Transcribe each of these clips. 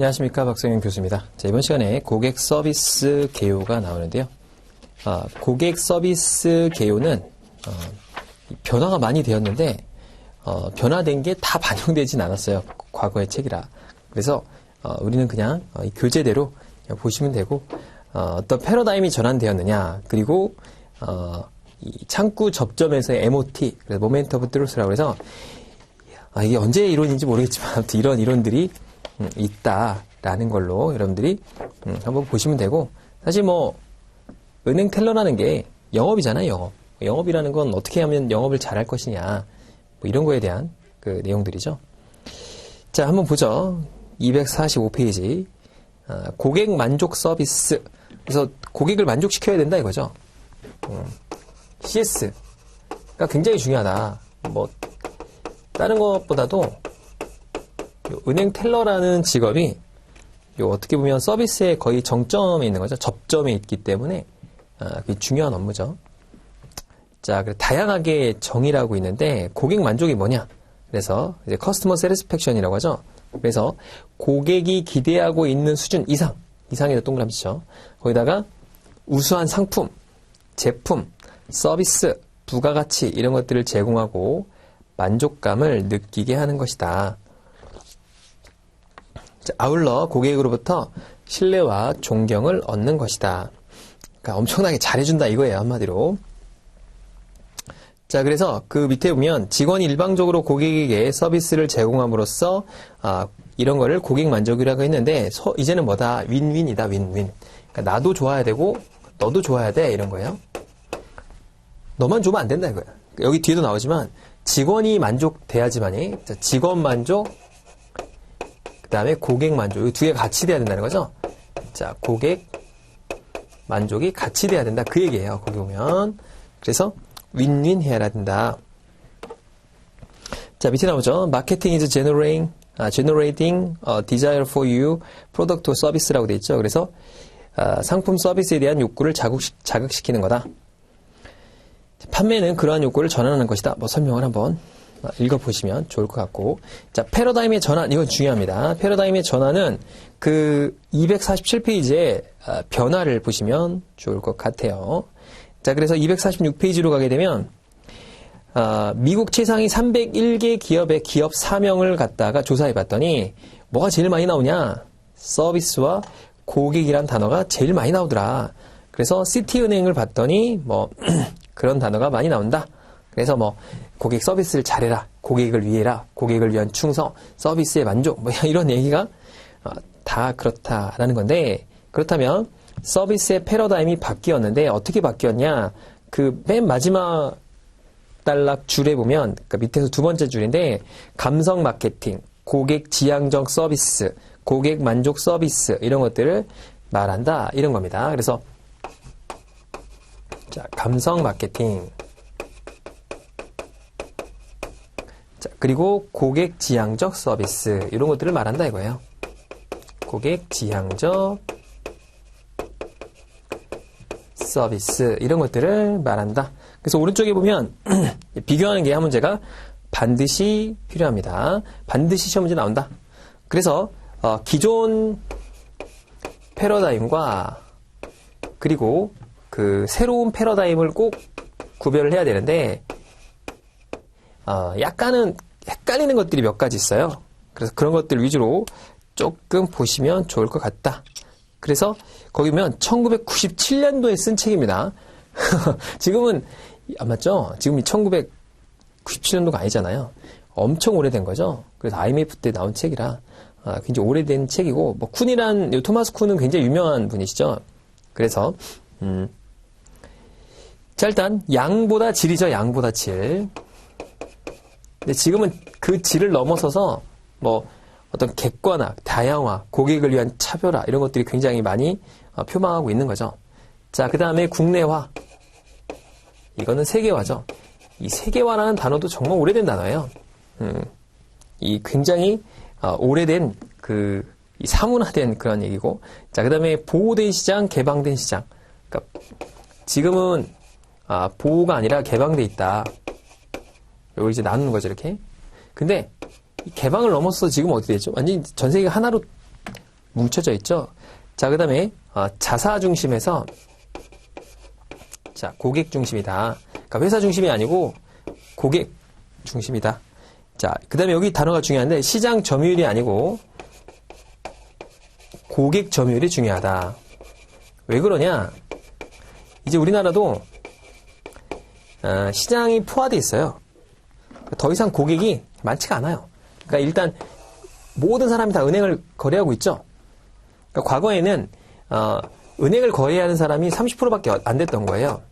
안녕하십니까, 박성현 교수입니다. 자, 이번 시간에 고객 서비스 개요가 나오는데요. 고객 서비스 개요는 변화가 많이 되었는데 변화된 게 다 반영되진 않았어요. 과거의 책이라. 그래서 우리는 그냥 이 교재대로 보시면 되고, 어떤 패러다임이 전환되었느냐, 그리고 이 창구 접점에서의 MOT, 그래서 모멘트 오브 트루스라고 해서 이게 언제 이론인지 모르겠지만 아무튼 이런 이론들이 있다라는 걸로 여러분들이 한번 보시면 되고, 사실 뭐 은행 텔러라는 게 영업이잖아요. 영업이라는 건 어떻게 하면 영업을 잘할 것이냐, 뭐 이런 거에 대한 그 내용들이죠. 자, 한번 보죠. 245페이지. 고객 만족 서비스. 그래서 고객을 만족시켜야 된다 이거죠. CS가 굉장히 중요하다. 뭐 다른 것보다도 은행 텔러라는 직업이 어떻게 보면 서비스의 거의 정점에 있는 거죠. 접점에 있기 때문에 그게 중요한 업무죠. 자, 다양하게 정의를 하고 있는데 고객 만족이 뭐냐? 그래서 이제 커스터머 세티스팩션이라고 하죠. 그래서 고객이 기대하고 있는 수준 이상에다 동그라미 치죠. 거기다가 우수한 상품, 제품, 서비스, 부가가치 이런 것들을 제공하고 만족감을 느끼게 하는 것이다. 자, 아울러 고객으로부터 신뢰와 존경을 얻는 것이다. 그러니까 엄청나게 잘해준다 이거예요, 한마디로. 자, 그래서 그 밑에 보면 직원이 일방적으로 고객에게 서비스를 제공함으로써 이런 거를 고객 만족이라고 했는데 이제는 뭐다? 윈윈이다, 윈윈. 그러니까 나도 좋아야 되고 너도 좋아야 돼 이런 거예요. 너만 좋으면 안 된다 이거야. 여기 뒤에도 나오지만 직원이 만족돼야지만이 직원 만족, 그 다음에 고객 만족, 이 두 개가 같이 돼야 된다는 거죠. 자, 고객 만족이 같이 돼야 된다 그 얘기예요. 거기 보면. 그래서 윈윈 해야 된다. 자, 밑에 나오죠. Marketing is generating a desire for you product or service라고 돼 있죠. 그래서 상품 서비스에 대한 욕구를 자극시키는 거다. 판매는 그러한 욕구를 전환하는 것이다. 뭐 설명을 한번 읽어보시면 좋을 것 같고. 자, 패러다임의 전환, 이건 중요합니다. 패러다임의 전환은 그 247페이지에 변화를 보시면 좋을 것 같아요. 자, 그래서 246페이지로 가게 되면 미국 최상위 301개 기업의 기업 사명을 갖다가 조사해 봤더니 뭐가 제일 많이 나오냐? 서비스와 고객이란 단어가 제일 많이 나오더라. 그래서 시티은행을 봤더니 뭐 그런 단어가 많이 나온다. 그래서 뭐 고객 서비스를 잘해라, 고객을 위해라, 고객을 위한 충성, 서비스의 만족, 뭐 이런 얘기가 다 그렇다라는 건데, 그렇다면 서비스의 패러다임이 바뀌었는데 어떻게 바뀌었냐? 그 맨 마지막 단락 줄에 보면, 그러니까 밑에서 두 번째 줄인데, 감성 마케팅, 고객 지향적 서비스, 고객 만족 서비스 이런 것들을 말한다 이런 겁니다. 그래서 자, 감성 마케팅, 자, 그리고 고객 지향적 서비스 이런 것들을 말한다 이거예요. 고객 지향적 서비스 이런 것들을 말한다. 그래서 오른쪽에 보면 비교하는 게 한 문제가 반드시 필요합니다. 반드시 시험 문제 나온다. 그래서 기존 패러다임과 그리고 그 새로운 패러다임을 꼭 구별을 해야 되는데 약간은 헷갈리는 것들이 몇 가지 있어요. 그래서 그런 것들 위주로 조금 보시면 좋을 것 같다. 그래서 거기 보면 1997년도에 쓴 책입니다. 지금은 맞죠? 지금이 1997년도가 아니잖아요. 엄청 오래된 거죠. 그래서 IMF 때 나온 책이라 굉장히 오래된 책이고, 뭐 쿤이란 토마스 쿤은 굉장히 유명한 분이시죠. 그래서 자, 일단 양보다 질이죠. 양보다 질. 근데 지금은 그 질을 넘어서서 뭐 어떤 객관화, 다양화, 고객을 위한 차별화 이런 것들이 굉장히 많이 표방하고 있는 거죠. 자, 그 다음에 국내화. 이거는 세계화죠. 이 세계화라는 단어도 정말 오래된 단어예요. 이 굉장히 오래된 이 사문화된 그런 얘기고. 자, 그 다음에 보호된 시장, 개방된 시장. 그러니까 지금은 보호가 아니라 개방돼 있다. 이걸 이제 나누는 거죠, 이렇게. 근데 이 개방을 넘어서 지금 어떻게 되죠? 완전히 전 세계가 하나로 뭉쳐져 있죠. 자, 그 다음에 자사 중심에서 자, 고객 중심이다. 그러니까 회사 중심이 아니고 고객 중심이다. 자, 그 다음에 여기 단어가 중요한데 시장 점유율이 아니고 고객 점유율이 중요하다. 왜 그러냐? 이제 우리나라도 시장이 포화되어 있어요. 더 이상 고객이 많지가 않아요. 그러니까 일단 모든 사람이 다 은행을 거래하고 있죠. 그러니까 과거에는 은행을 거래하는 사람이 30%밖에 안 됐던 거예요.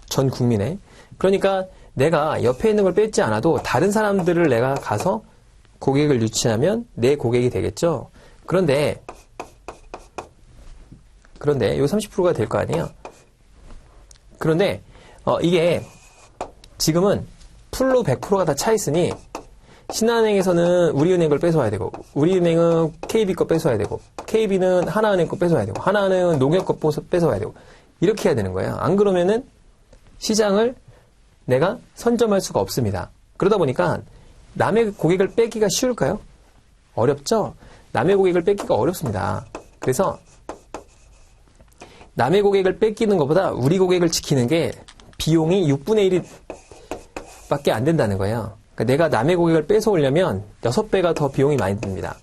전 국민에. 그러니까 내가 옆에 있는 걸 뺏지 않아도 다른 사람들을 내가 가서 고객을 유치하면 내 고객이 되겠죠. 그런데 요 30%가 될 거 아니에요. 그런데 이게 지금은 풀로 100%가 다 차 있으니 신한은행에서는 우리은행 걸 뺏어와야 되고 우리은행은 KB 거 뺏어와야 되고 KB는 하나은행 거 뺏어와야 되고 하나은행은 농협 거 뺏어와야 되고 이렇게 해야 되는 거예요. 안 그러면은 시장을 내가 선점할 수가 없습니다. 그러다 보니까 남의 고객을 뺏기가 쉬울까요? 어렵죠? 남의 고객을 뺏기가 어렵습니다. 그래서 남의 고객을 뺏기는 것보다 우리 고객을 지키는 게 비용이 6분의 1이 밖에 안 된다는 거예요. 그러니까 내가 남의 고객을 뺏어오려면 6배가 더 비용이 많이 듭니다.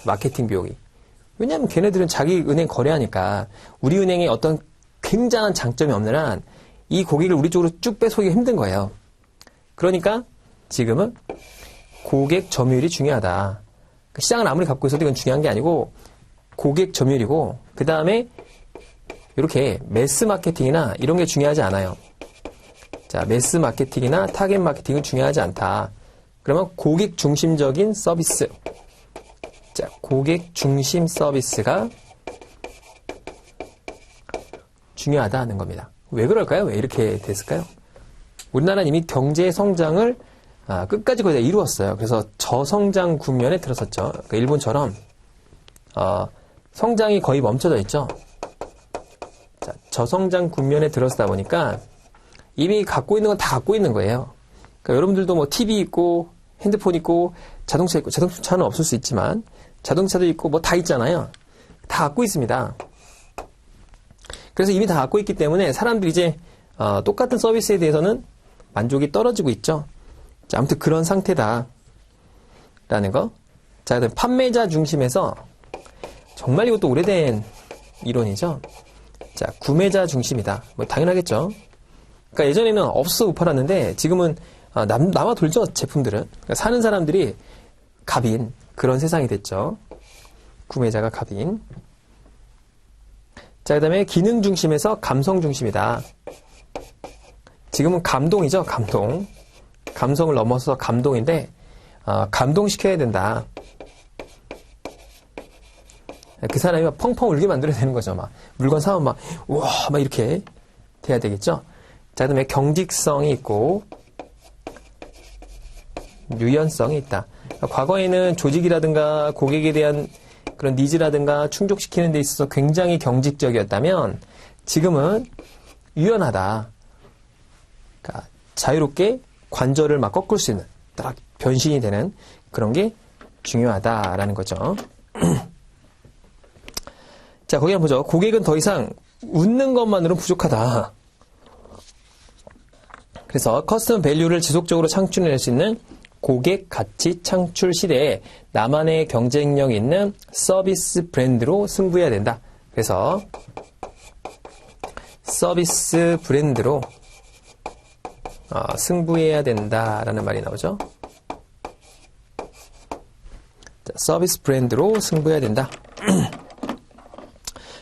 마케팅 비용이. 왜냐하면 걔네들은 자기 은행 거래하니까 우리 은행에 어떤 굉장한 장점이 없는 한 이 고객을 우리 쪽으로 쭉 뺏어오기가 힘든 거예요. 그러니까 지금은 고객 점유율이 중요하다. 시장을 아무리 갖고 있어도 이건 중요한 게 아니고 고객 점유율이고 그 다음에 이렇게 매스 마케팅이나 이런 게 중요하지 않아요. 자, 매스 마케팅이나 타겟 마케팅은 중요하지 않다. 그러면 고객 중심적인 서비스. 자, 고객 중심 서비스가 중요하다는 겁니다. 왜 그럴까요? 왜 이렇게 됐을까요? 우리나라는 이미 경제 성장을 끝까지 거의 다 이루었어요. 그래서 저성장 국면에 들어섰죠. 그러니까 일본처럼 성장이 거의 멈춰져 있죠. 자, 저성장 국면에 들어서다 보니까 이미 갖고 있는 건 다 갖고 있는 거예요. 그러니까 여러분들도 뭐 TV 있고 핸드폰 있고 자동차 있고 자동차는 없을 수 있지만 자동차도 있고 뭐 다 있잖아요. 다 갖고 있습니다. 그래서 이미 다 갖고 있기 때문에 사람들이 이제 똑같은 서비스에 대해서는 만족이 떨어지고 있죠. 자, 아무튼 그런 상태다라는 거. 자, 그다음 판매자 중심에서 정말 이것도 오래된 이론이죠. 자, 구매자 중심이다. 뭐 당연하겠죠. 그러니까 예전에는 없어 못 팔았는데 지금은 남아 돌죠, 제품들은. 그러니까 사는 사람들이 갑인 그런 세상이 됐죠. 구매자가 갑인. 자, 그 다음에 기능 중심에서 감성 중심이다. 지금은 감동이죠, 감동. 감성을 넘어서 감동인데 감동시켜야 된다. 그 사람이 막 펑펑 울게 만들어야 되는 거죠. 막 물건 사면 막 우와 막 이렇게 돼야 되겠죠. 자, 그다음에 경직성이 있고 유연성이 있다. 과거에는 조직이라든가 고객에 대한 그런 니즈라든가 충족시키는 데 있어서 굉장히 경직적이었다면 지금은 유연하다. 그러니까 자유롭게 관절을 막 꺾을 수 있는 딱 변신이 되는 그런 게 중요하다라는 거죠. 자, 거기 한번 보죠. 고객은 더 이상 웃는 것만으로는 부족하다. 그래서 커스텀 밸류를 지속적으로 창출해낼 수 있는 고객 가치 창출 시대에 나만의 경쟁력 있는 서비스 브랜드로 승부해야 된다. 그래서 서비스 브랜드로 승부해야 된다라는 말이 나오죠. 자, 서비스 브랜드로 승부해야 된다.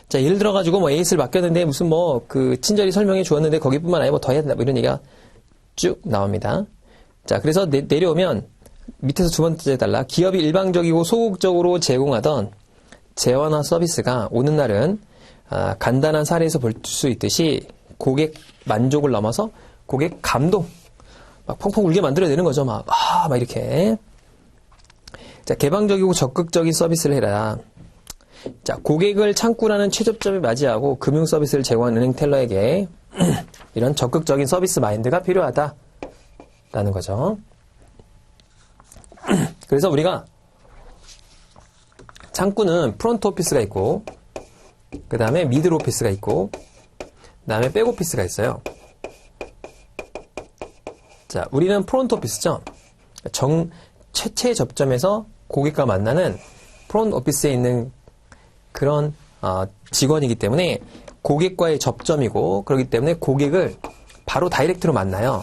자, 예를 들어가지고 뭐 에이스를 맡겼는데 무슨 뭐 그 친절히 설명해 주었는데 거기뿐만 아니라 뭐 더 해야 된다. 뭐 이런 얘기가 쭉 나옵니다. 자, 그래서 내려오면 밑에서 두 번째 달라. 기업이 일방적이고 소극적으로 제공하던 재화나 서비스가 오는 날은 간단한 사례에서 볼 수 있듯이 고객 만족을 넘어서 고객 감동 막 펑펑 울게 만들어야 되는 거죠. 막 이렇게. 자, 개방적이고 적극적인 서비스를 해라. 자, 고객을 창구라는 최저점에 맞이하고 금융 서비스를 제공하는 은행 텔러에게 이런 적극적인 서비스 마인드가 필요하다라는 거죠. 그래서 우리가 창구는 프론트 오피스가 있고, 그 다음에 미들 오피스가 있고, 그 다음에 백 오피스가 있어요. 자, 우리는 프론트 오피스죠. 최초의 접점에서 고객과 만나는 프론트 오피스에 있는 그런 직원이기 때문에 고객과의 접점이고, 그렇기 때문에 고객을 바로 다이렉트로 만나요.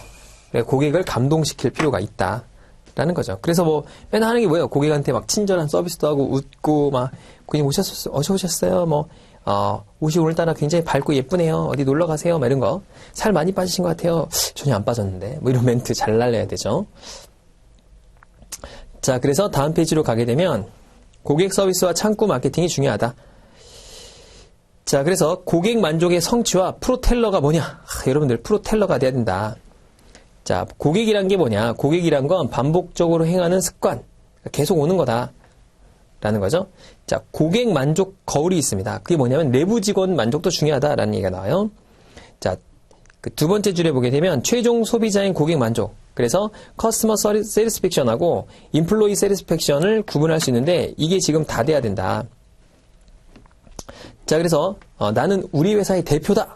고객을 감동시킬 필요가 있다라는 거죠. 그래서 뭐 맨날 하는 게 뭐예요? 고객한테 막 친절한 서비스도 하고 웃고 막 고객님 어서 오셨어요? 뭐 옷이 오늘따라 굉장히 밝고 예쁘네요. 어디 놀러 가세요? 막 이런 거. 살 많이 빠지신 것 같아요. 전혀 안 빠졌는데. 뭐 이런 멘트 잘 날려야 되죠. 자, 그래서 다음 페이지로 가게 되면 고객 서비스와 창구 마케팅이 중요하다. 자, 그래서 고객 만족의 성취와 프로텔러가 뭐냐? 여러분들 프로텔러가 돼야 된다. 자, 고객이란 게 뭐냐? 고객이란 건 반복적으로 행하는 습관. 계속 오는 거다. 라는 거죠. 자, 고객 만족 거울이 있습니다. 그게 뭐냐면 내부 직원 만족도 중요하다라는 얘기가 나와요. 자, 그 두 번째 줄에 보게 되면 최종 소비자인 고객 만족. 그래서 커스터머 세티스팩션하고 인플로이 세티스팩션을 구분할 수 있는데 이게 지금 다 돼야 된다. 자, 그래서 나는 우리 회사의 대표다.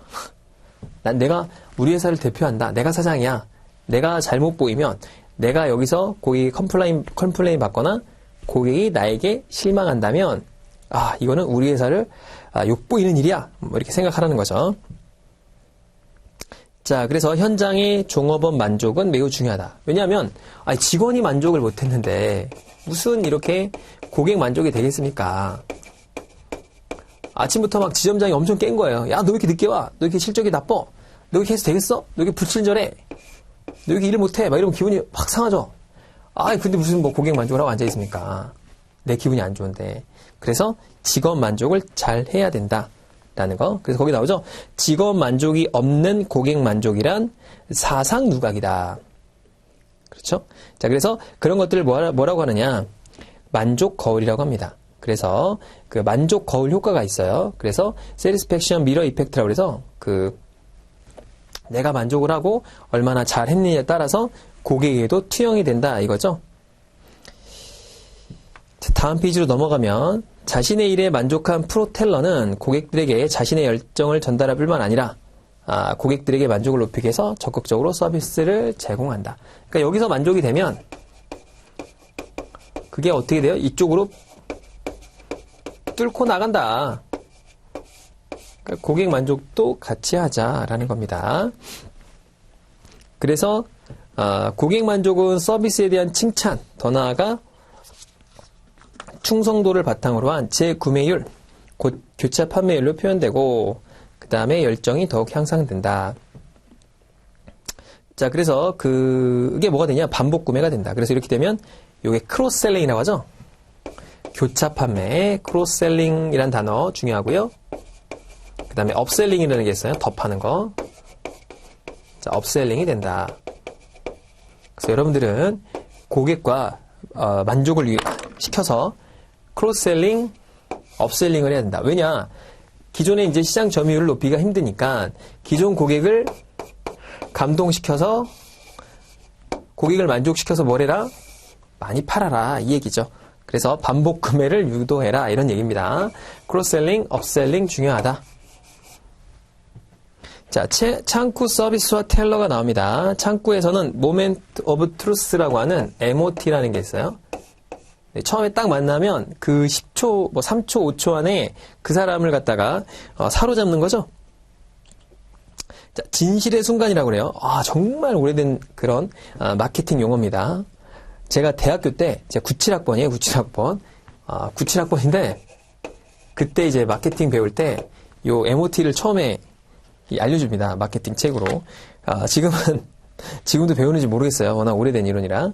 내가 우리 회사를 대표한다. 내가 사장이야. 내가 잘못 보이면 내가 여기서 고객이 컴플레인 받거나 고객이 나에게 실망한다면 이거는 우리 회사를 욕보이는 일이야. 뭐 이렇게 생각하라는 거죠. 자, 그래서 현장의 종업원 만족은 매우 중요하다. 왜냐하면 직원이 만족을 못했는데 무슨 이렇게 고객 만족이 되겠습니까? 아침부터 막 지점장이 엄청 깬 거예요. 야, 너 왜 이렇게 늦게 와? 너 이렇게 실적이 나빠? 너 이렇게 해서 되겠어? 너 이렇게 불친절해? 너 이렇게 일을 못해? 막 이러면 기분이 확 상하죠? 근데 무슨 뭐 고객 만족을 하고 앉아있습니까? 내 기분이 안 좋은데. 그래서 직원 만족을 잘 해야 된다. 라는 거. 그래서 거기 나오죠? 직원 만족이 없는 고객 만족이란 사상 누각이다. 그렇죠? 자, 그래서 그런 것들을 뭐라고 하느냐? 만족 거울이라고 합니다. 그래서 그 만족 거울 효과가 있어요. 그래서 satisfaction mirror effect라고 해서 내가 만족을 하고 얼마나 잘 했느냐에 따라서 고객에게도 투영이 된다 이거죠. 다음 페이지로 넘어가면 자신의 일에 만족한 프로텔러는 고객들에게 자신의 열정을 전달할 뿐만 아니라 고객들에게 만족을 높이기 위해서 적극적으로 서비스를 제공한다. 그러니까 여기서 만족이 되면 그게 어떻게 돼요? 이쪽으로 뚫고 나간다. 그러니까 고객 만족도 같이 하자라는 겁니다. 그래서 고객 만족은 서비스에 대한 칭찬, 더 나아가 충성도를 바탕으로 한 재구매율, 곧 교차 판매율로 표현되고 그 다음에 열정이 더욱 향상된다. 자, 그래서 그게 뭐가 되냐? 반복 구매가 된다. 그래서 이렇게 되면 이게 크로스셀링이라고 하죠. 교차 판매, 크로스셀링이란 단어 중요하고요. 그 다음에 업셀링이라는 게 있어요. 더 파는 거. 자, 업셀링이 된다. 그래서 여러분들은 고객과 만족을 시켜서 크로스셀링, 업셀링을 해야 된다. 왜냐? 기존에 이제 시장 점유율을 높이기가 힘드니까 기존 고객을 감동시켜서 고객을 만족시켜서 뭘 해라? 많이 팔아라. 이 얘기죠. 그래서 반복 구매를 유도해라. 이런 얘기입니다. 크로스셀링, 업셀링 중요하다. 자, 창구 서비스와 텔러가 나옵니다. 창구에서는 모멘트 오브 트루스라고 하는 MOT라는 게 있어요. 네, 처음에 딱 만나면 그 10초, 3초, 5초 안에 그 사람을 갖다가 사로잡는 거죠. 자, 진실의 순간이라고 그래요. 정말 오래된 그런 마케팅 용어입니다. 제가 대학교 때, 제가 97학번이에요, 97학번. 97학번인데, 그때 이제 마케팅 배울 때, 요 MOT를 처음에 알려줍니다. 마케팅 책으로. 지금도 배우는지 모르겠어요. 워낙 오래된 이론이라.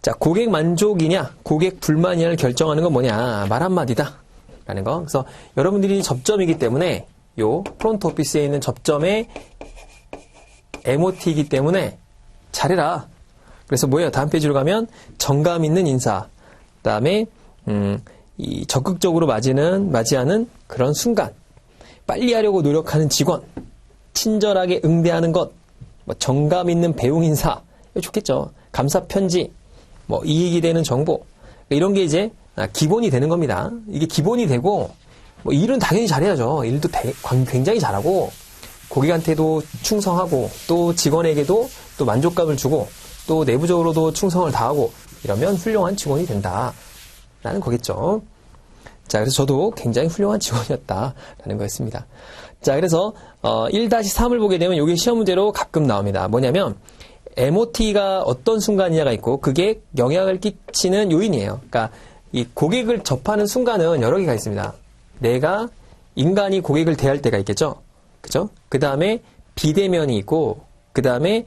자, 고객 만족이냐, 고객 불만이냐를 결정하는 건 뭐냐, 말 한마디다. 라는 거. 그래서 여러분들이 접점이기 때문에, 요 프론트 오피스에 있는 접점의 MOT이기 때문에 잘해라. 그래서 뭐예요? 다음 페이지로 가면 정감 있는 인사, 그 다음에 이 적극적으로 맞이하는 그런 순간, 빨리 하려고 노력하는 직원, 친절하게 응대하는 것, 정감 있는 배웅 인사, 이거 좋겠죠. 감사 편지, 이익이 되는 정보, 이런 게 이제 기본이 되는 겁니다. 이게 기본이 되고, 뭐 일은 당연히 잘해야죠. 일도 굉장히 잘하고, 고객한테도 충성하고, 또 직원에게도 또 만족감을 주고, 또 내부적으로도 충성을 다하고, 이러면 훌륭한 직원이 된다라는 거겠죠. 자, 그래서 저도 굉장히 훌륭한 직원이었다라는 거였습니다. 자, 그래서 1-3을 보게 되면 이게 시험 문제로 가끔 나옵니다. 뭐냐면 MOT가 어떤 순간이냐가 있고 그게 영향을 끼치는 요인이에요. 그러니까 이 고객을 접하는 순간은 여러 개가 있습니다. 내가 인간이 고객을 대할 때가 있겠죠. 그죠? 그 다음에 비대면이 있고 그 다음에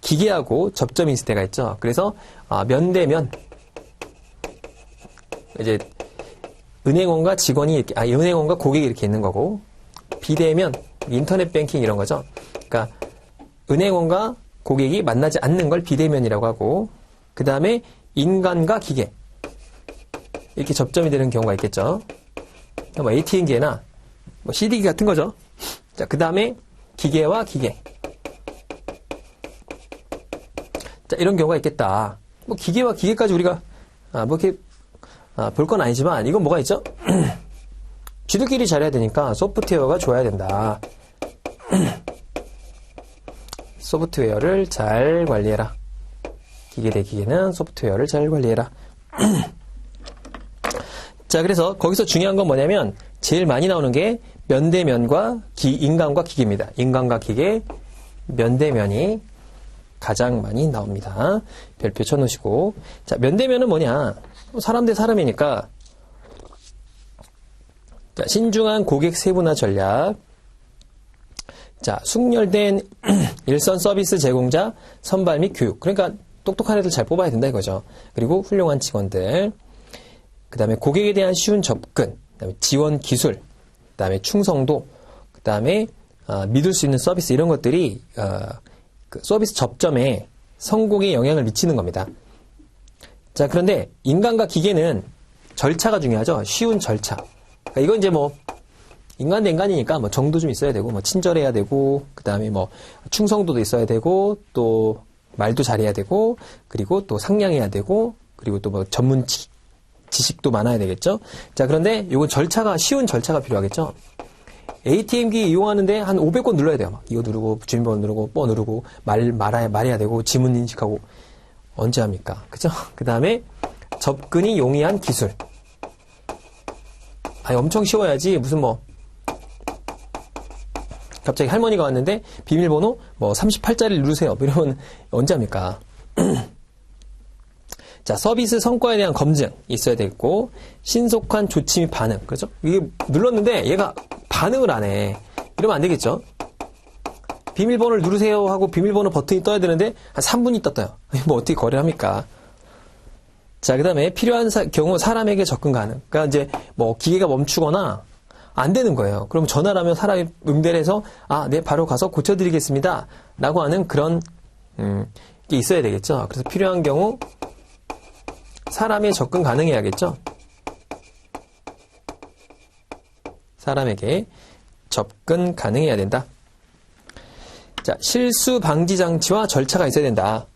기계하고 접점이 있을 때가 있죠. 그래서 면대면 이제 은행원과 직원이 이렇게 은행원과 고객이 이렇게 있는 거고 비대면 인터넷 뱅킹 이런 거죠. 그러니까 은행원과 고객이 만나지 않는 걸 비대면이라고 하고 그 다음에 인간과 기계 이렇게 접점이 되는 경우가 있겠죠. 뭐 ATM기나 뭐 CD기 같은 거죠. 자, 그 다음에 기계와 기계. 자, 이런 경우가 있겠다. 뭐 기계와 기계까지 우리가 뭐 이렇게 볼 건 아니지만 이건 뭐가 있죠? 쥐들끼리 잘해야 되니까 소프트웨어가 좋아야 된다. 소프트웨어를 잘 관리해라. 기계 대 기계는 소프트웨어를 잘 관리해라. 자, 그래서 거기서 중요한 건 뭐냐면 제일 많이 나오는 게 면대면과 인간과 기계입니다. 인간과 기계, 면대면이 가장 많이 나옵니다. 별표 쳐놓으시고. 자, 면대면은 뭐냐? 사람 대 사람이니까. 자, 신중한 고객 세분화 전략. 자, 숙련된 일선 서비스 제공자 선발 및 교육. 그러니까 똑똑한 애들 잘 뽑아야 된다 이거죠. 그리고 훌륭한 직원들. 그 다음에 고객에 대한 쉬운 접근. 그 다음에 지원 기술. 그 다음에 충성도. 그 다음에 믿을 수 있는 서비스. 이런 것들이 그 서비스 접점에 성공에 영향을 미치는 겁니다. 자, 그런데 인간과 기계는 절차가 중요하죠. 쉬운 절차. 그러니까 이건 이제 뭐 인간 대 인간이니까 뭐 정도 좀 있어야 되고 뭐 친절해야 되고 그다음에 뭐 충성도도 있어야 되고 또 말도 잘해야 되고 그리고 또 상냥해야 되고 그리고 또 뭐 전문 지식도 많아야 되겠죠. 자, 그런데 이건 쉬운 절차가 필요하겠죠. ATM기 이용하는데 한 500번 눌러야 돼요. 막 이거 누르고 주민번호 누르고 뭐 누르고 말해야 되고 지문 인식하고 언제 합니까? 그죠? 그 다음에 접근이 용이한 기술. 엄청 쉬워야지 무슨 뭐 갑자기 할머니가 왔는데 비밀번호 뭐 38자리를 누르세요. 이러면 언제 합니까? 자, 서비스 성과에 대한 검증 있어야 되겠고 신속한 조치 및 반응. 그렇죠? 이게 눌렀는데 얘가 반응을 안 해. 이러면 안 되겠죠? 비밀번호를 누르세요 하고 비밀번호 버튼이 떠야 되는데 한 3분이 떴어요. 뭐 어떻게 거래를 합니까? 자, 그 다음에 필요한 경우 사람에게 접근 가능. 그러니까 이제 뭐 기계가 멈추거나 안 되는 거예요. 그럼 전화를 하면 사람이 응대를 해서 네, 바로 가서 고쳐드리겠습니다. 라고 하는 그런 게 있어야 되겠죠. 그래서 필요한 경우 사람의 접근 가능해야겠죠. 사람에게 접근 가능해야 된다. 자, 실수 방지 장치와 절차가 있어야 된다.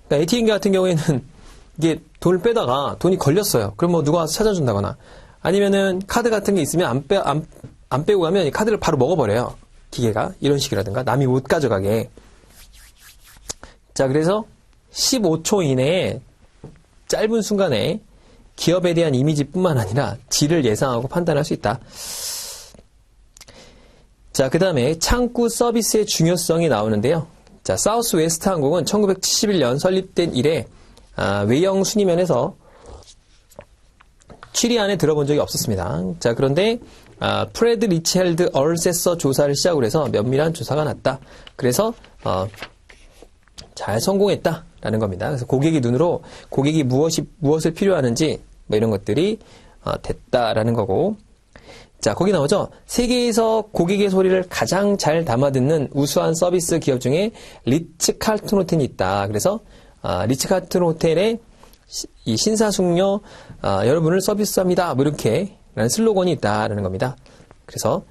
그러니까 ATM기 같은 경우에는 이게 돈을 빼다가 돈이 걸렸어요. 그럼 뭐 누가 와서 찾아준다거나 아니면은 카드 같은 게 있으면 안 빼고 가면 이 카드를 바로 먹어버려요. 기계가. 이런 식이라든가 남이 못 가져가게. 자, 그래서 15초 이내에 짧은 순간에 기업에 대한 이미지뿐만 아니라 질을 예상하고 판단할 수 있다. 자, 그 다음에 창구 서비스의 중요성이 나오는데요. 자, 사우스웨스트 항공은 1971년 설립된 이래 외형 순위면에서 7위 안에 들어본 적이 없었습니다. 자, 그런데 프레드 리치헬드 얼세서 조사를 시작으로 해서 면밀한 조사가 났다. 그래서 잘 성공했다라는 겁니다. 그래서 고객의 눈으로 고객이 무엇을 필요하는지 뭐 이런 것들이 됐다라는 거고. 자, 거기 나오죠. 세계에서 고객의 소리를 가장 잘 담아듣는 우수한 서비스 기업 중에 리츠 칼튼 호텔이 있다. 그래서 리츠 칼튼 호텔의 이 신사숙녀 여러분을 서비스합니다. 뭐 이렇게 라는 슬로건이 있다라는 겁니다. 그래서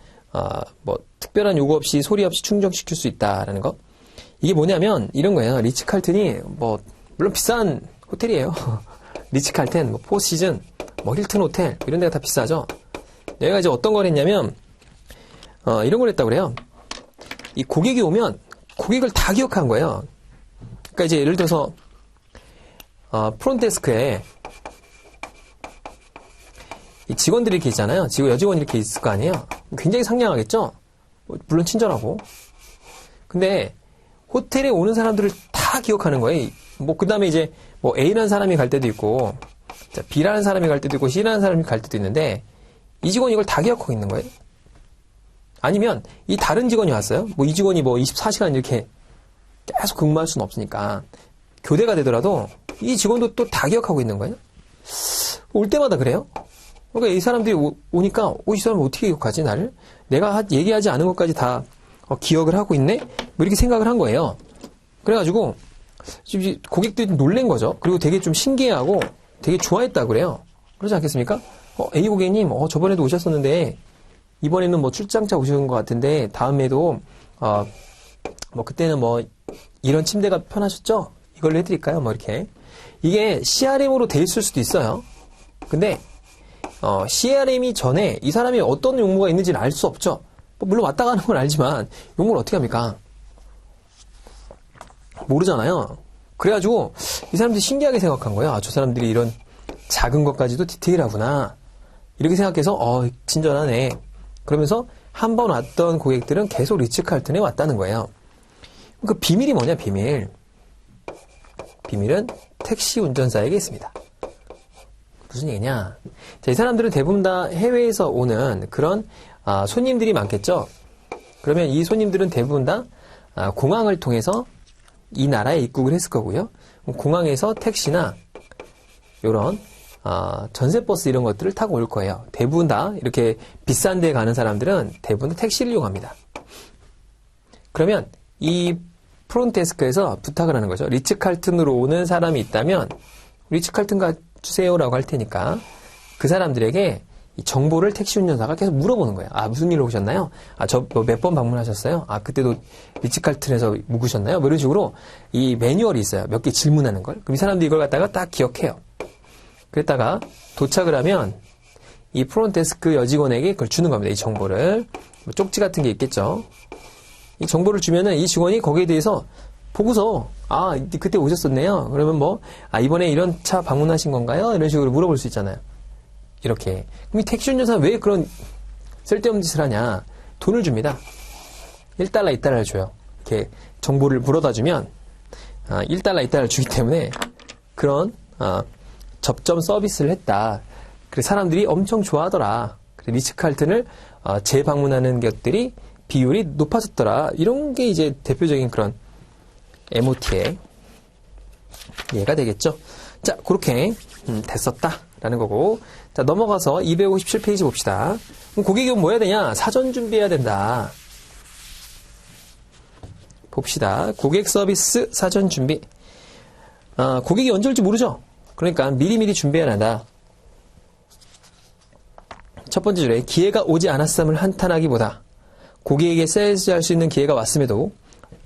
뭐 특별한 요구 없이 소리 없이 충족시킬 수 있다라는 거. 이게 뭐냐면 이런 거예요. 리츠 칼튼이 뭐 물론 비싼 호텔이에요. 리츠칼텐, 뭐 포시즌, 뭐 힐튼 호텔 이런 데가 다 비싸죠. 내가 이제 어떤 걸 했냐면 이런 걸 했다고 그래요. 이 고객이 오면 고객을 다 기억한 거예요. 그러니까 이제 예를 들어서 프론트데스크에 이 직원들이 이렇게 있잖아요. 여직원이 이렇게 있을 거 아니에요. 굉장히 상냥하겠죠. 물론 친절하고. 근데 호텔에 오는 사람들을 다 기억하는 거예요. 뭐 그 다음에 이제 뭐 A라는 사람이 갈 때도 있고 B라는 사람이 갈 때도 있고 C라는 사람이 갈 때도 있는데 이 직원이 이걸 다 기억하고 있는 거예요. 아니면 이 다른 직원이 왔어요. 뭐 이 직원이 뭐 24시간 이렇게 계속 근무할 수는 없으니까 교대가 되더라도 이 직원도 또 다 기억하고 있는 거예요. 올 때마다 그래요. 그러니까 이 사람들이 오니까 이 사람 어떻게 기억하지 나를? 내가 얘기하지 않은 것까지 다 기억을 하고 있네? 뭐 이렇게 생각을 한 거예요. 그래가지고 고객들이 놀란 거죠. 그리고 되게 좀 신기해하고 되게 좋아했다고 그래요. 그러지 않겠습니까? A 고객님, 저번에도 오셨었는데 이번에는 뭐 출장차 오신 것 같은데 다음에도 뭐 그때는 뭐 이런 침대가 편하셨죠? 이걸로 해드릴까요? 뭐 이렇게 이게 CRM으로 돼 있을 수도 있어요. 근데 CRM이 전에 이 사람이 어떤 용무가 있는지는 알 수 없죠. 물론 왔다 가는 건 알지만 용무를 어떻게 합니까? 모르잖아요. 그래가지고 이 사람들이 신기하게 생각한 거예요. 저 사람들이 이런 작은 것까지도 디테일하구나. 이렇게 생각해서 친절하네. 그러면서 한 번 왔던 고객들은 계속 리츠칼튼에 왔다는 거예요. 그 비밀이 뭐냐, 비밀. 비밀은 택시 운전사에게 있습니다. 무슨 얘기냐? 자, 이 사람들은 대부분 다 해외에서 오는 그런 손님들이 많겠죠. 그러면 이 손님들은 대부분 다 공항을 통해서 이 나라에 입국을 했을 거고요. 공항에서 택시나 이런 전세버스 이런 것들을 타고 올 거예요. 대부분 다 이렇게 비싼 데 가는 사람들은 대부분 다 택시를 이용합니다. 그러면 이 프론트데스크에서 부탁을 하는 거죠. 리츠칼튼으로 오는 사람이 있다면 리츠칼튼 가주세요라고 할 테니까 그 사람들에게 이 정보를 택시 운전사가 계속 물어보는 거예요. 무슨 일로 오셨나요? 저 몇 번 방문하셨어요? 그때도 리츠칼튼에서 묵으셨나요? 뭐 이런 식으로 이 매뉴얼이 있어요. 몇 개 질문하는 걸. 그럼 이 사람들이 이걸 갖다가 딱 기억해요. 그랬다가 도착을 하면 이 프론트데스크 여직원에게 그걸 주는 겁니다. 이 정보를. 뭐 쪽지 같은 게 있겠죠. 이 정보를 주면은 이 직원이 거기에 대해서 보고서 그때 오셨었네요. 그러면 뭐 이번에 이런 차 방문하신 건가요? 이런 식으로 물어볼 수 있잖아요. 이렇게. 그럼 이 택시 운전사는 왜 그런 쓸데없는 짓을 하냐? 돈을 줍니다. 1달러, 2달러를 줘요. 이렇게 정보를 물어다 주면 1달러, 2달러를 주기 때문에 그런 접점 서비스를 했다. 그래서 사람들이 엄청 좋아하더라. 그래서 리츠칼튼을 재방문하는 것들이 비율이 높아졌더라. 이런 게 이제 대표적인 그런 MOT의 예가 되겠죠. 자, 그렇게 됐었다라는 거고. 자, 넘어가서 257페이지 봅시다. 그럼 고객이 오면 뭐 해야 되냐? 사전 준비해야 된다. 봅시다. 고객 서비스 사전 준비. 고객이 언제 올지 모르죠? 그러니까 미리미리 준비해야 한다. 첫 번째 줄에 기회가 오지 않았음을 한탄하기보다 고객에게 세일즈할 수 있는 기회가 왔음에도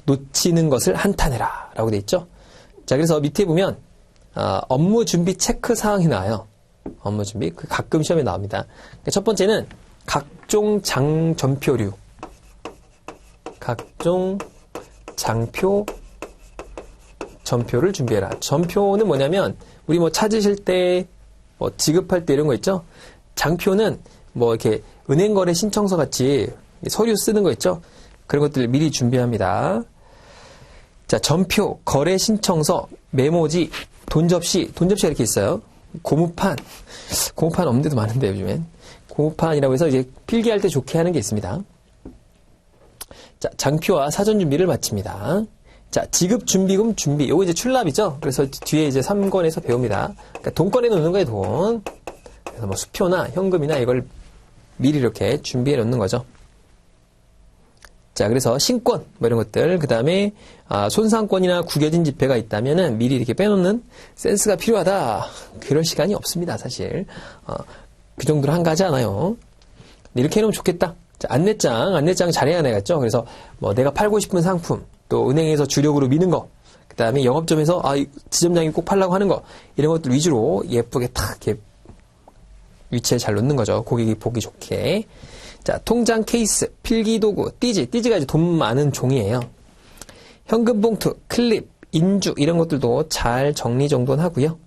놓치는 것을 한탄해라 라고 돼 있죠. 자, 그래서 밑에 보면 업무 준비 체크 사항이 나와요. 업무 준비 가끔 시험에 나옵니다. 첫 번째는 각종 전표류, 각종 장표 전표를 준비해라. 전표는 뭐냐면 우리 뭐 찾으실 때 뭐 지급할 때 이런 거 있죠. 장표는 뭐 이렇게 은행 거래 신청서 같이 서류 쓰는 거 있죠. 그런 것들을 미리 준비합니다. 자, 전표, 거래 신청서, 메모지, 돈 접시가 이렇게 있어요. 고무판 없는 데도 많은데 요즘엔. 고무판이라고 해서 이제 필기할 때 좋게 하는 게 있습니다. 자, 장표와 사전 준비를 마칩니다. 자, 지급 준비금 준비. 요거 이제 출납이죠. 그래서 뒤에 이제 3권에서 배웁니다. 그러니까 돈 꺼내 놓는 거예요, 돈. 그래서 뭐 수표나 현금이나 이걸 미리 이렇게 준비해 놓는 거죠. 자, 그래서 신권, 뭐 이런 것들. 그 다음에, 손상권이나 구겨진 지폐가 있다면은 미리 이렇게 빼놓는 센스가 필요하다. 그럴 시간이 없습니다, 사실. 그 정도로 한가하지 않아요. 이렇게 해놓으면 좋겠다. 자, 안내장 잘해야 되겠죠. 그래서 뭐 내가 팔고 싶은 상품, 또 은행에서 주력으로 미는 거, 다음에 영업점에서 지점장이 꼭 팔라고 하는 거 이런 것들 위주로 예쁘게 탁 이렇게 위치에 잘 놓는 거죠. 고객이 보기 좋게. 자, 통장 케이스, 필기도구, 띠지가 이제 돈 많은 종이에요. 현금 봉투, 클립, 인주 이런 것들도 잘 정리정돈하고요.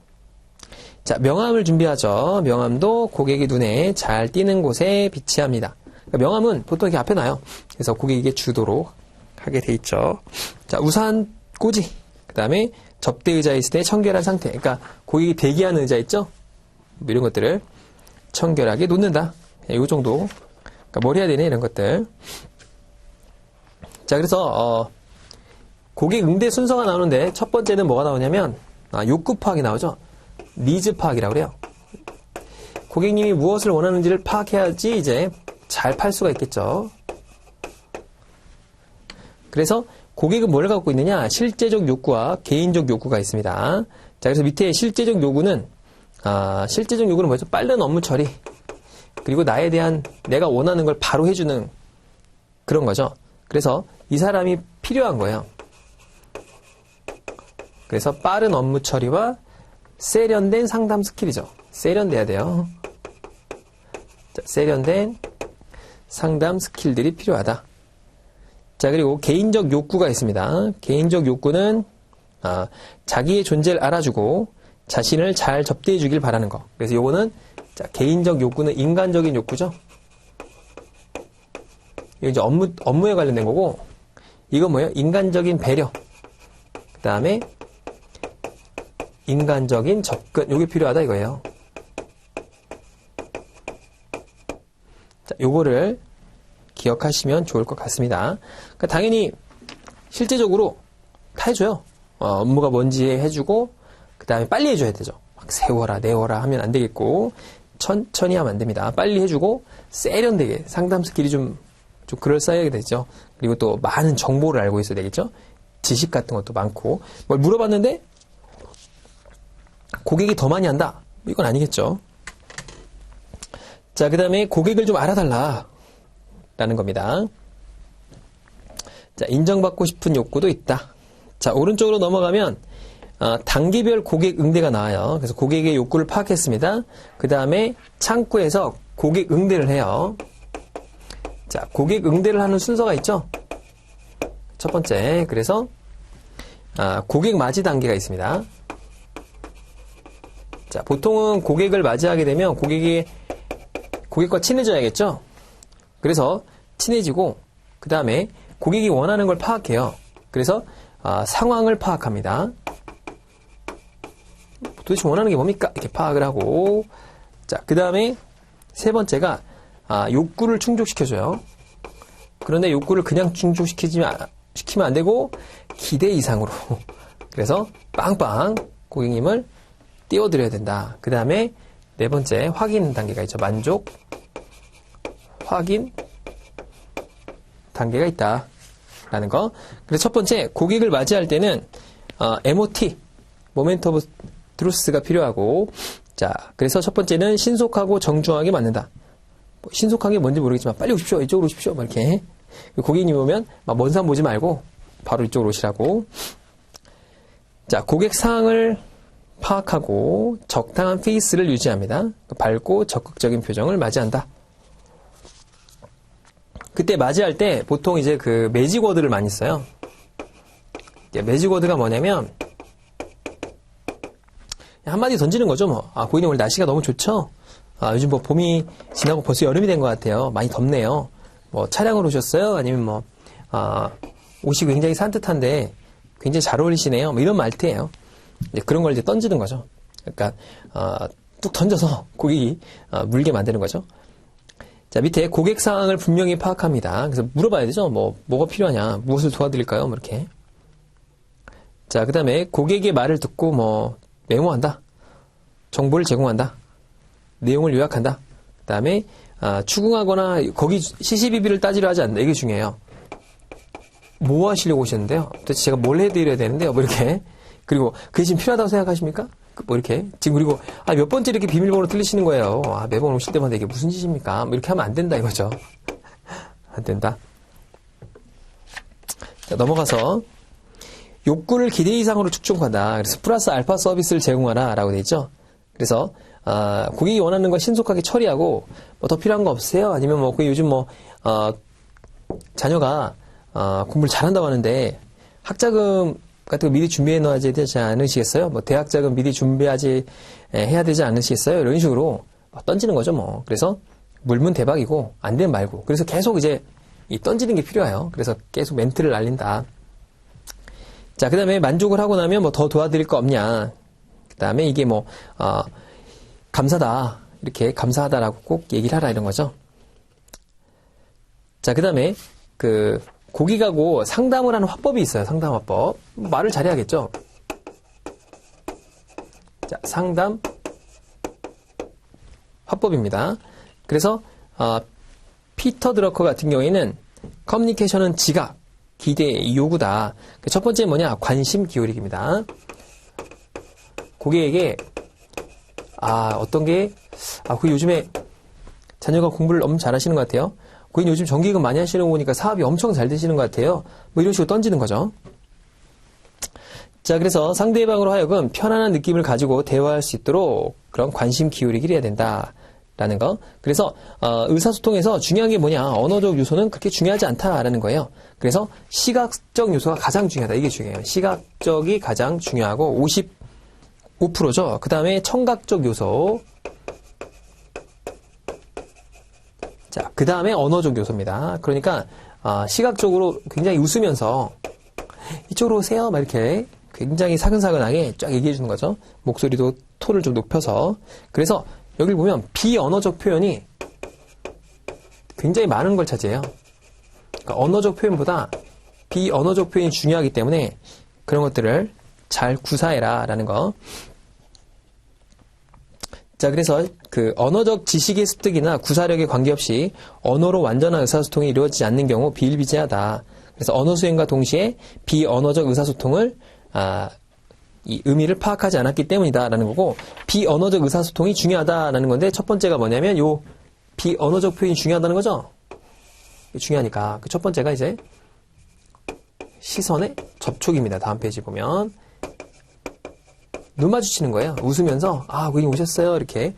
자, 명함을 준비하죠. 명함도 고객의 눈에 잘 띄는 곳에 비치합니다. 그러니까 명함은 보통 이렇게 앞에 놔요. 그래서 고객에게 주도록 하게 돼 있죠. 자, 우산 꽂이. 그 다음에 접대 의자에 있을 때 청결한 상태. 그러니까 고객이 대기하는 의자 있죠? 뭐 이런 것들을 청결하게 놓는다. 이 정도. 그러니까 뭘 해야 되네, 이런 것들. 자, 그래서, 고객 응대 순서가 나오는데, 첫 번째는 뭐가 나오냐면, 욕구 파악이 나오죠? 니즈 파악이라고 그래요. 고객님이 무엇을 원하는지를 파악해야지 이제 잘 팔 수가 있겠죠. 그래서 고객은 뭘 갖고 있느냐? 실제적 욕구와 개인적 욕구가 있습니다. 자, 그래서 밑에 실제적 요구는 뭐죠? 빠른 업무 처리. 그리고 나에 대한 내가 원하는 걸 바로 해주는 그런 거죠. 그래서 이 사람이 필요한 거예요. 그래서 빠른 업무 처리와 세련된 상담 스킬이죠. 세련돼야 돼요. 자, 세련된 상담 스킬들이 필요하다. 자, 그리고 개인적 욕구가 있습니다. 개인적 욕구는 자기의 존재를 알아주고 자신을 잘 접대해 주길 바라는 거. 그래서 요거는 자, 개인적 욕구는 인간적인 욕구죠. 이거 이제 업무에 관련된 거고, 이건 뭐예요? 인간적인 배려. 그 다음에 인간적인 접근. 요게 필요하다 이거예요. 자, 요거를 기억하시면 좋을 것 같습니다. 그러니까 당연히 실제적으로 다 해줘요. 업무가 뭔지 해주고, 그 다음에 빨리 해줘야 되죠. 막 세워라, 내워라 하면 안 되겠고, 천천히 하면 안 됩니다. 빨리 해주고, 세련되게 상담 스킬이 좀 그럴싸하게 되죠. 그리고 또 많은 정보를 알고 있어야 되겠죠. 지식 같은 것도 많고, 뭘 물어봤는데, 고객이 더 많이 한다? 이건 아니겠죠. 자, 그 다음에 고객을 좀 알아달라. 라는 겁니다. 자, 인정받고 싶은 욕구도 있다. 자, 오른쪽으로 넘어가면, 단계별 고객 응대가 나와요. 그래서 고객의 욕구를 파악했습니다. 그 다음에 창구에서 고객 응대를 해요. 자, 고객 응대를 하는 순서가 있죠. 첫 번째, 그래서 고객 맞이 단계가 있습니다. 자, 보통은 고객을 맞이하게 되면 고객과 친해져야겠죠. 그래서 친해지고 그 다음에 고객이 원하는 걸 파악해요. 그래서 상황을 파악합니다. 도대체 원하는 게 뭡니까? 이렇게 파악을 하고, 자, 그 다음에 세 번째가 욕구를 충족시켜줘요. 그런데 욕구를 그냥 충족시키면 안 되고 기대 이상으로. 그래서 빵빵 고객님을 띄워드려야 된다. 그 다음에 네 번째 확인 단계가 있죠. 만족 확인 단계가 있다. 라는 거. 그래서 첫 번째 고객을 맞이할 때는 MOT 모멘트 오브 트루스가 필요하고, 자, 그래서 첫 번째는 신속하고 정중하게 맞는다. 신속하게 뭔지 모르겠지만 빨리 오십시오. 이쪽으로 오십시오. 막 이렇게. 고객님이 오면 막 먼 산 보지 말고 바로 이쪽으로 오시라고. 자, 고객 상황을 파악하고 적당한 페이스를 유지합니다. 밝고 적극적인 표정을 맞이한다. 그때 맞이할 때 보통 이제 그 매직워드를 많이 써요. 매직워드가 뭐냐면 한마디 던지는 거죠, 뭐. 고객님 오늘 날씨가 너무 좋죠? 요즘 뭐 봄이 지나고 벌써 여름이 된 것 같아요. 많이 덥네요. 뭐 차량으로 오셨어요? 아니면 옷이 굉장히 산뜻한데 굉장히 잘 어울리시네요. 뭐 이런 말투예요. 이제 그런 걸 이제 던지는 거죠. 그러니까, 뚝 던져서 고객이 물게 만드는 거죠. 자, 밑에 고객 상황을 분명히 파악합니다. 그래서 물어봐야 되죠. 뭐가 필요하냐? 무엇을 도와드릴까요? 뭐 이렇게. 자, 그 다음에 고객의 말을 듣고 메모한다. 정보를 제공한다. 내용을 요약한다. 그 다음에 추궁하거나 거기 시시비비를 따지려 하지 않는다. 이게 중요해요. 뭐 하시려고 오셨는데요? 도대체 제가 뭘 해드려야 되는데요? 뭐 이렇게. 그리고 그게 지금 필요하다고 생각하십니까? 뭐 이렇게. 지금 그리고 몇 번째 이렇게 비밀번호 틀리시는 거예요. 매번 오실 때마다 이게 무슨 짓입니까? 뭐 이렇게 하면 안 된다 이거죠. 안 된다. 자, 넘어가서 욕구를 기대 이상으로 축적한다. 그래서 플러스 알파 서비스를 제공하라 라고 되어 있죠. 그래서 고객이 원하는 건 신속하게 처리하고 뭐 더 필요한 거 없으세요? 아니면 뭐 요즘 자녀가 공부를 잘한다고 하는데 학자금 같은 거 미리 준비해 놔야 되지 않으시겠어요? 뭐 대학자금 미리 해야 되지 않으시겠어요? 이런 식으로 던지는 거죠, 뭐. 그래서 물면 대박이고 안 되면 말고. 그래서 계속 이제 이 던지는 게 필요해요. 그래서 계속 멘트를 날린다. 자, 그 다음에 만족을 하고 나면 뭐 더 도와드릴 거 없냐. 그 다음에 이게 감사다. 이렇게 감사하다라고 꼭 얘기를 하라 이런 거죠. 자, 그 다음에 고객하고 상담을 하는 화법이 있어요. 상담 화법. 말을 잘해야겠죠. 자, 상담 화법입니다. 그래서 피터 드러커 같은 경우에는 커뮤니케이션은 지각, 기대, 요구다. 첫 번째 뭐냐? 관심 기울이기입니다. 고객에게 어떤 게 요즘에 자녀가 공부를 너무 잘하시는 것 같아요. 고객님 요즘 정기금 많이 하시는 거 보니까 사업이 엄청 잘 되시는 것 같아요. 뭐 이런 식으로 던지는 거죠. 자, 그래서 상대방으로 하여금 편안한 느낌을 가지고 대화할 수 있도록 그런 관심 기울이기를 해야 된다라는 거. 그래서 의사소통에서 중요한 게 뭐냐? 언어적 요소는 그렇게 중요하지 않다라는 거예요. 그래서 시각적 요소가 가장 중요하다. 이게 중요해요. 시각적이 가장 중요하고 55%죠. 그 다음에 청각적 요소. 자, 그 다음에 언어적 요소입니다. 그러니까 시각적으로 굉장히 웃으면서 이쪽으로 오세요. 막 이렇게 굉장히 사근사근하게 쫙 얘기해 주는 거죠. 목소리도 톤을 좀 높여서. 그래서 여기 보면 비언어적 표현이 굉장히 많은 걸 차지해요. 그러니까 언어적 표현보다 비언어적 표현이 중요하기 때문에 그런 것들을 잘 구사해라 라는 거. 자, 그래서 언어적 지식의 습득이나 구사력에 관계없이 언어로 완전한 의사소통이 이루어지지 않는 경우 비일비재하다. 그래서 언어 수행과 동시에 비언어적 의사소통을 이 의미를 파악하지 않았기 때문이다라는 거고, 비언어적 의사소통이 중요하다라는 건데 첫 번째가 뭐냐면 요 비언어적 표현이 중요하다는 거죠. 중요하니까 그 첫 번째가 이제 시선의 접촉입니다. 다음 페이지 보면 눈 마주치는 거예요. 웃으면서 고객님 오셨어요. 이렇게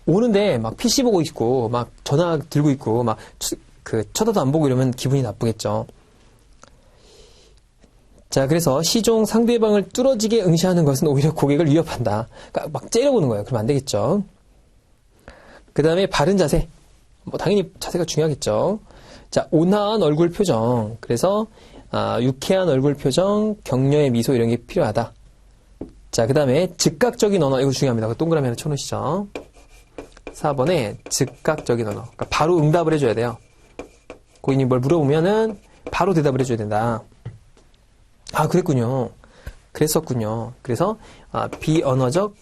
오는데 막 PC 보고 있고 막 전화 들고 있고 막 쳐다도 안 보고 이러면 기분이 나쁘겠죠. 자, 그래서 시종 상대방을 뚫어지게 응시하는 것은 오히려 고객을 위협한다. 그러니까 막 째려보는 거예요. 그러면 안 되겠죠. 그 다음에 바른 자세. 당연히 자세가 중요하겠죠. 자, 온화한 얼굴 표정. 그래서 유쾌한 얼굴 표정, 격려의 미소 이런 게 필요하다. 자, 그 다음에 즉각적인 언어. 이거 중요합니다. 동그라미 하나 쳐놓으시죠. 4번에 즉각적인 언어. 그러니까 바로 응답을 해줘야 돼요. 고객님 뭘 물어보면은 바로 대답을 해줘야 된다. 그랬군요. 그랬었군요. 그래서 비언어적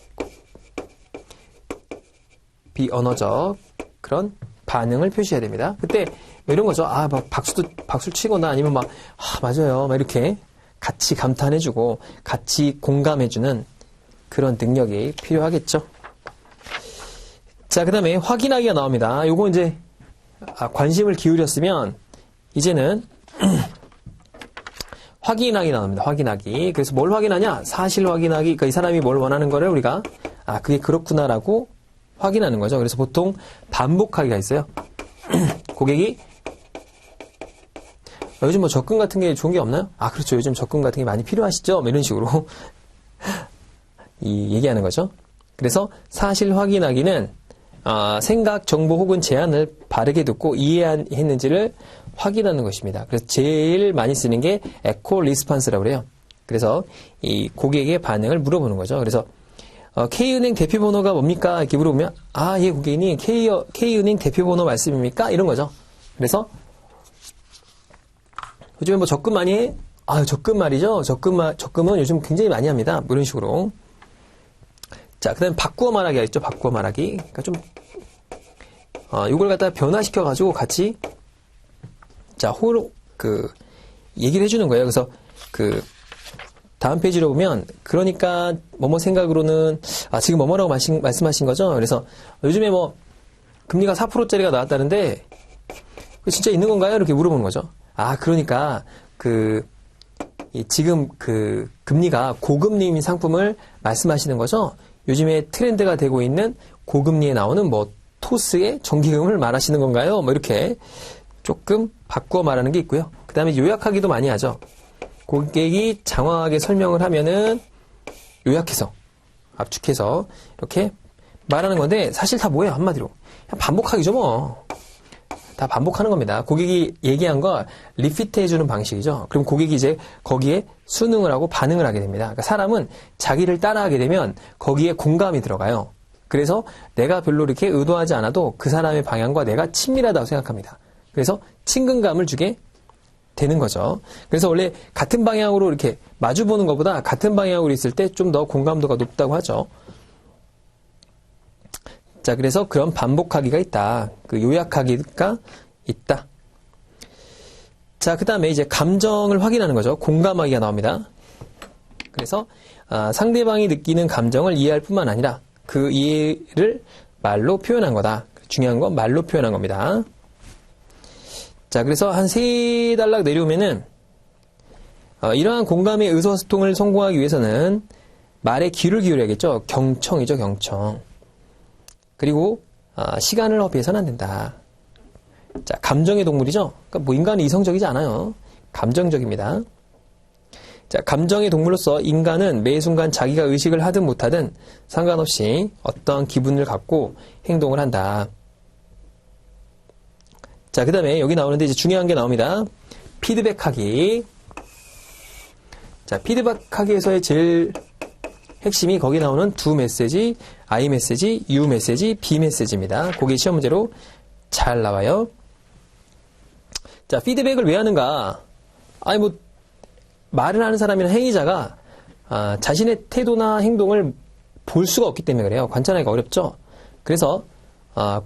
그런 반응을 표시해야 됩니다. 그때 뭐 이런 거죠. 막 박수를 치거나 아니면 맞아요. 막 이렇게 같이 감탄해주고 같이 공감해주는 그런 능력이 필요하겠죠. 자, 그 다음에 확인하기가 나옵니다. 요거 이제 관심을 기울였으면 이제는 확인하기 나옵니다. 확인하기. 그래서 뭘 확인하냐? 사실 확인하기. 그러니까 이 사람이 뭘 원하는 거를 우리가 그게 그렇구나라고 확인하는 거죠. 그래서 보통 반복하기가 있어요. 고객이 요즘 뭐 적금 같은 게 좋은 게 없나요? 그렇죠. 요즘 적금 같은 게 많이 필요하시죠? 뭐 이런 식으로 얘기하는 거죠. 그래서 사실 확인하기는 생각, 정보 혹은 제안을 바르게 듣고 이해했는지를 확인하는 것입니다. 그래서 제일 많이 쓰는 게 에코 리스판스라고 그래요. 그래서 이 고객의 반응을 물어보는 거죠. 그래서 K은행 대표번호가 뭡니까? 이렇게 물어보면 예 고객님 K은행 대표번호 말씀입니까? 이런 거죠. 그래서 요즘에 뭐 적금 많이 해? 적금 말이죠. 적금은 요즘 굉장히 많이 합니다. 뭐 이런 식으로. 자, 그 다음에 바꾸어 말하기가 있죠. 바꾸어 말하기. 그러니까 좀 이걸 갖다가 변화시켜가지고 같이 얘기를 해주는 거예요. 그래서 다음 페이지로 보면 그러니까 뭐뭐 생각으로는 지금 뭐뭐라고 말씀하신 거죠. 그래서 요즘에 뭐 금리가 4%짜리가 나왔다는데 진짜 있는 건가요? 이렇게 물어보는 거죠. 그러니까 지금 그 금리가 고금리인 상품을 말씀하시는 거죠? 요즘에 트렌드가 되고 있는 고금리에 나오는 뭐 토스의 정기금을 말하시는 건가요? 뭐 이렇게 조금 바꾸어 말하는 게 있고요. 그 다음에 요약하기도 많이 하죠. 고객이 장황하게 설명을 하면은 요약해서, 압축해서 이렇게 말하는 건데 사실 다 뭐예요? 한마디로. 그냥 반복하기죠 뭐. 다 반복하는 겁니다. 고객이 얘기한 거 리피트 해주는 방식이죠. 그럼 고객이 이제 거기에 순응을 하고 반응을 하게 됩니다. 그러니까 사람은 자기를 따라하게 되면 거기에 공감이 들어가요. 그래서 내가 별로 이렇게 의도하지 않아도 그 사람의 방향과 내가 친밀하다고 생각합니다. 그래서 친근감을 주게 되는 거죠. 그래서 원래 같은 방향으로 이렇게 마주보는 것보다 같은 방향으로 있을 때 좀 더 공감도가 높다고 하죠. 자, 그래서 그런 반복하기가 있다. 그 요약하기가 있다. 자, 그 다음에 이제 감정을 확인하는 거죠. 공감하기가 나옵니다. 그래서 상대방이 느끼는 감정을 이해할 뿐만 아니라 그 이해를 말로 표현한 거다. 중요한 건 말로 표현한 겁니다. 자, 그래서 한 3단락 내려오면은 이러한 공감의 의사소통을 성공하기 위해서는 말에 귀를 기울여야겠죠. 경청이죠, 경청. 그리고 시간을 허비해서는 안 된다. 자, 감정의 동물이죠. 그러니까 뭐 인간은 이성적이지 않아요. 감정적입니다. 자, 감정의 동물로서 인간은 매 순간 자기가 의식을 하든 못하든 상관없이 어떤 기분을 갖고 행동을 한다. 자, 그 다음에 여기 나오는데 이제 중요한 게 나옵니다. 피드백하기. 자, 피드백하기에서의 제일 핵심이 거기 나오는 두 메시지, I 메시지, U 메시지, B 메시지입니다. 그게 시험 문제로 잘 나와요. 자, 피드백을 왜 하는가? 아니, 뭐, 말을 하는 사람이나 행위자가, 자신의 태도나 행동을 볼 수가 없기 때문에 그래요. 관찰하기가 어렵죠? 그래서,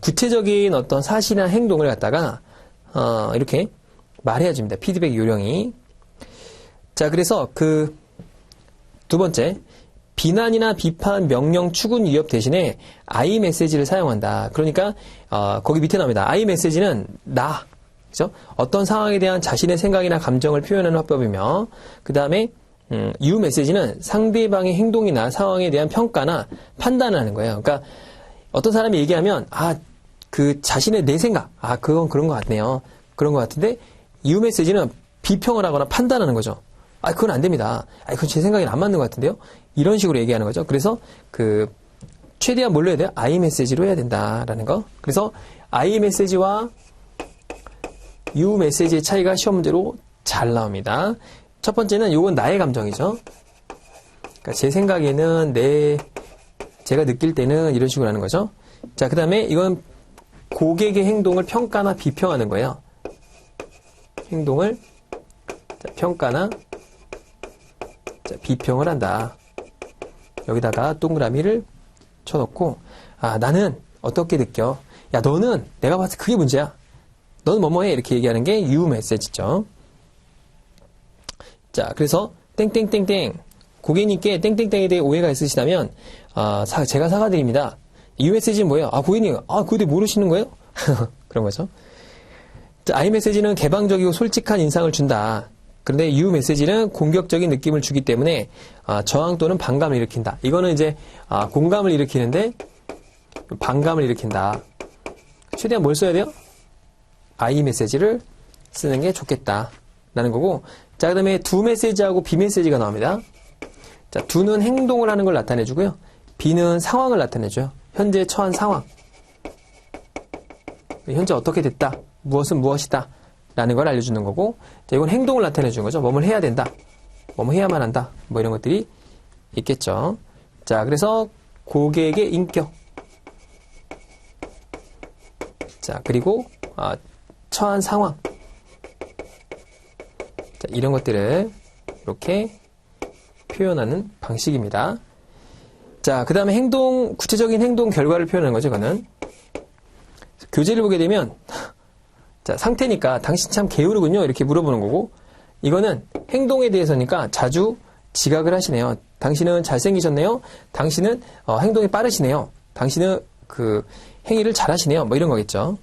구체적인 어떤 사실이나 행동을 갖다가, 이렇게 말해야 됩니다. 피드백 요령이. 자, 그래서 두 번째. 비난이나 비판, 명령, 추군, 위협 대신에 I 메시지를 사용한다. 그러니까 거기 밑에 나옵니다. I 메시지는 나, 그죠? 어떤 상황에 대한 자신의 생각이나 감정을 표현하는 화법이며, 그 다음에 U 메시지는 상대방의 행동이나 상황에 대한 평가나 판단을 하는 거예요. 그러니까 어떤 사람이 얘기하면 그 자신의 내 생각, 그건 그런 것 같네요. 그런 것 같은데 U 메시지는 비평을 하거나 판단하는 거죠. 그건 안 됩니다. 그건 제 생각에는 안 맞는 것 같은데요. 이런 식으로 얘기하는 거죠. 그래서 최대한 뭘로 해야 돼요? I 메시지로 해야 된다라는 거. 그래서 I 메시지와 U 메시지의 차이가 시험 문제로 잘 나옵니다. 첫 번째는 요건 나의 감정이죠. 그러니까 제 생각에는 제가 느낄 때는 이런 식으로 하는 거죠. 자, 그 다음에 이건 고객의 행동을 평가나 비평하는 거예요. 행동을 평가나 비평을 한다. 여기다가 동그라미를 쳐놓고 나는 어떻게 느껴? 야, 너는 내가 봤을 때 그게 문제야. 너는 뭐뭐해. 이렇게 얘기하는 게 U 메시지죠. 자, 그래서 땡땡땡땡 고객님께 땡땡땡에 대해 오해가 있으시다면 제가 사과드립니다. U 메시지는 뭐예요? 고객님, 그거 모르시는 거예요? 그런 거죠. 자, I 메시지는 개방적이고 솔직한 인상을 준다. 그런데 U 메시지는 공격적인 느낌을 주기 때문에 저항 또는 반감을 일으킨다. 이거는 이제 공감을 일으키는데 반감을 일으킨다. 최대한 뭘 써야 돼요? I 메시지를 쓰는 게 좋겠다라는 거고. 자, 그다음에 두 메시지하고 B 메시지가 나옵니다. 자, 두는 행동을 하는 걸 나타내주고요. B는 상황을 나타내줘요. 현재 처한 상황. 현재 어떻게 됐다. 무엇은 무엇이다. 라는 걸 알려주는 거고, 자, 이건 행동을 나타내주는 거죠. 뭐뭘 해야 된다. 뭐뭐 해야만 한다. 뭐 이런 것들이 있겠죠. 자, 그래서 고객의 인격. 자, 그리고 처한 상황. 자, 이런 것들을 이렇게 표현하는 방식입니다. 자, 그 다음에 구체적인 행동 결과를 표현하는 거죠, 이거는. 교재를 보게 되면, 자, 상태니까 당신 참 게으르군요. 이렇게 물어보는 거고, 이거는 행동에 대해서니까 자주 지각을 하시네요. 당신은 잘생기셨네요. 당신은 행동이 빠르시네요. 당신은 행위를 잘하시네요. 뭐 이런 거겠죠.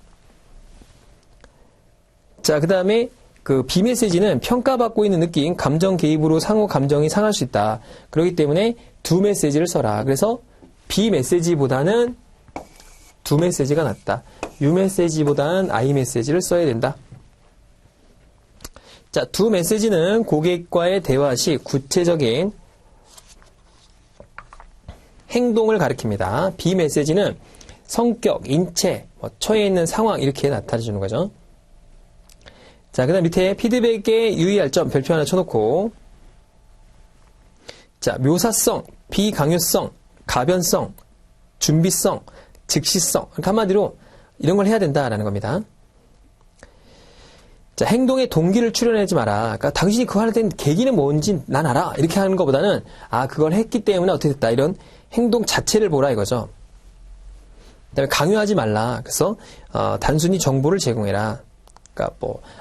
자, 그 다음에 그 B 메시지는 평가받고 있는 느낌, 감정 개입으로 상호 감정이 상할 수 있다. 그렇기 때문에 두 메시지를 써라. 그래서 B 메시지보다는 두 메시지가 낫다. U 메시지보다는 I 메시지를 써야 된다. 자, 두 메시지는 고객과의 대화 시 구체적인 행동을 가리킵니다. B 메시지는 성격, 인체, 처해 있는 상황 이렇게 나타내주는 거죠. 자, 그 다음 밑에 피드백에 유의할 점 별표 하나 쳐놓고, 자, 묘사성, 비강요성, 가변성, 준비성, 즉시성. 그러니까 한마디로 이런 걸 해야 된다라는 겁니다. 자, 행동의 동기를 추론하지 마라. 그러니까 당신이 그거 하는 계기는 뭔지 난 알아. 이렇게 하는 것보다는 그걸 했기 때문에 어떻게 됐다. 이런 행동 자체를 보라 이거죠. 그다음에 강요하지 말라. 그래서 단순히 정보를 제공해라. 그러니까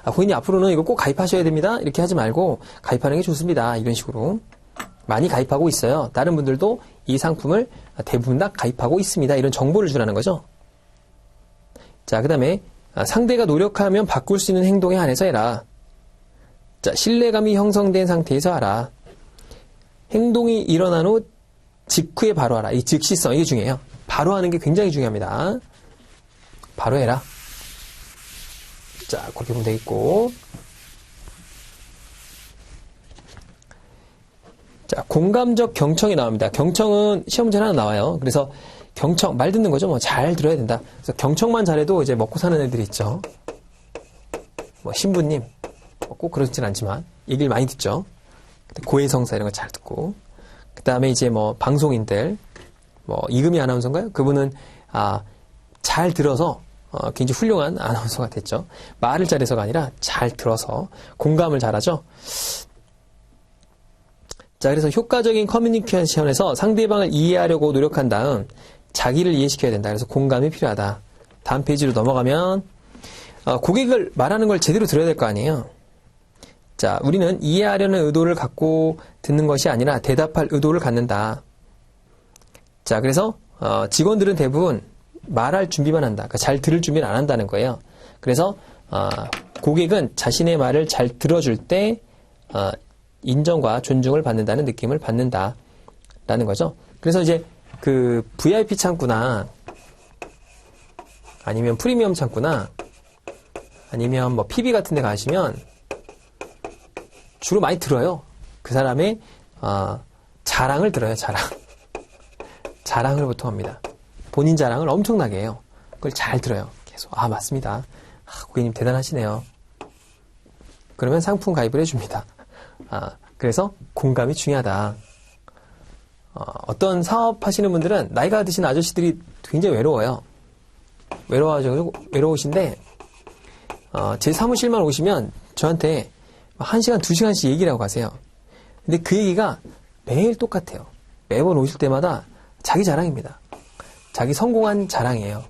고객님 앞으로는 이거 꼭 가입하셔야 됩니다. 이렇게 하지 말고 가입하는 게 좋습니다. 이런 식으로 많이 가입하고 있어요. 다른 분들도 이 상품을 대부분 다 가입하고 있습니다. 이런 정보를 주라는 거죠. 자, 그 다음에 상대가 노력하면 바꿀 수 있는 행동에 한해서 해라. 자, 신뢰감이 형성된 상태에서 하라. 행동이 일어난 후 직후에 바로 하라. 이 즉시성, 이게 중요해요. 바로 하는 게 굉장히 중요합니다. 바로 해라. 자, 그렇게 보면 되겠고. 자, 공감적 경청이 나옵니다. 경청은 시험 문제 하나 나와요. 그래서 경청, 말 듣는 거죠. 잘 들어야 된다. 그래서 경청만 잘해도 이제 먹고 사는 애들이 있죠. 신부님. 꼭 그렇진 않지만, 얘기를 많이 듣죠. 고해성사 이런 거 잘 듣고. 그 다음에 이제 방송인들, 이금희 아나운서인가요? 그분은, 잘 들어서, 굉장히 훌륭한 아나운서가 됐죠. 말을 잘해서가 아니라 잘 들어서 공감을 잘하죠. 자, 그래서 효과적인 커뮤니케이션에서 상대방을 이해하려고 노력한 다음 자기를 이해시켜야 된다. 그래서 공감이 필요하다. 다음 페이지로 넘어가면 고객을 말하는 걸 제대로 들어야 될 거 아니에요. 자, 우리는 이해하려는 의도를 갖고 듣는 것이 아니라 대답할 의도를 갖는다. 자, 그래서 직원들은 대부분 말할 준비만 한다. 그러니까 잘 들을 준비는 안 한다는 거예요. 그래서 고객은 자신의 말을 잘 들어줄 때 인정과 존중을 받는다는 느낌을 받는다라는 거죠. 그래서 이제 그 VIP 창구나 아니면 프리미엄 창구나 아니면 PB 같은 데 가시면 주로 많이 들어요. 그 사람의 자랑을 들어요. 자랑을 보통 합니다. 본인 자랑을 엄청나게 해요. 그걸 잘 들어요. 계속 맞습니다. 고객님 대단하시네요. 그러면 상품 가입을 해줍니다. 그래서 공감이 중요하다. 어떤 사업하시는 분들은 나이가 드신 아저씨들이 굉장히 외로워요. 외로우신데 제 사무실만 오시면 저한테 1시간, 2시간씩 얘기를 하고 가세요. 근데 그 얘기가 매일 똑같아요. 매번 오실 때마다 자기 자랑입니다. 자기 성공한 자랑이에요.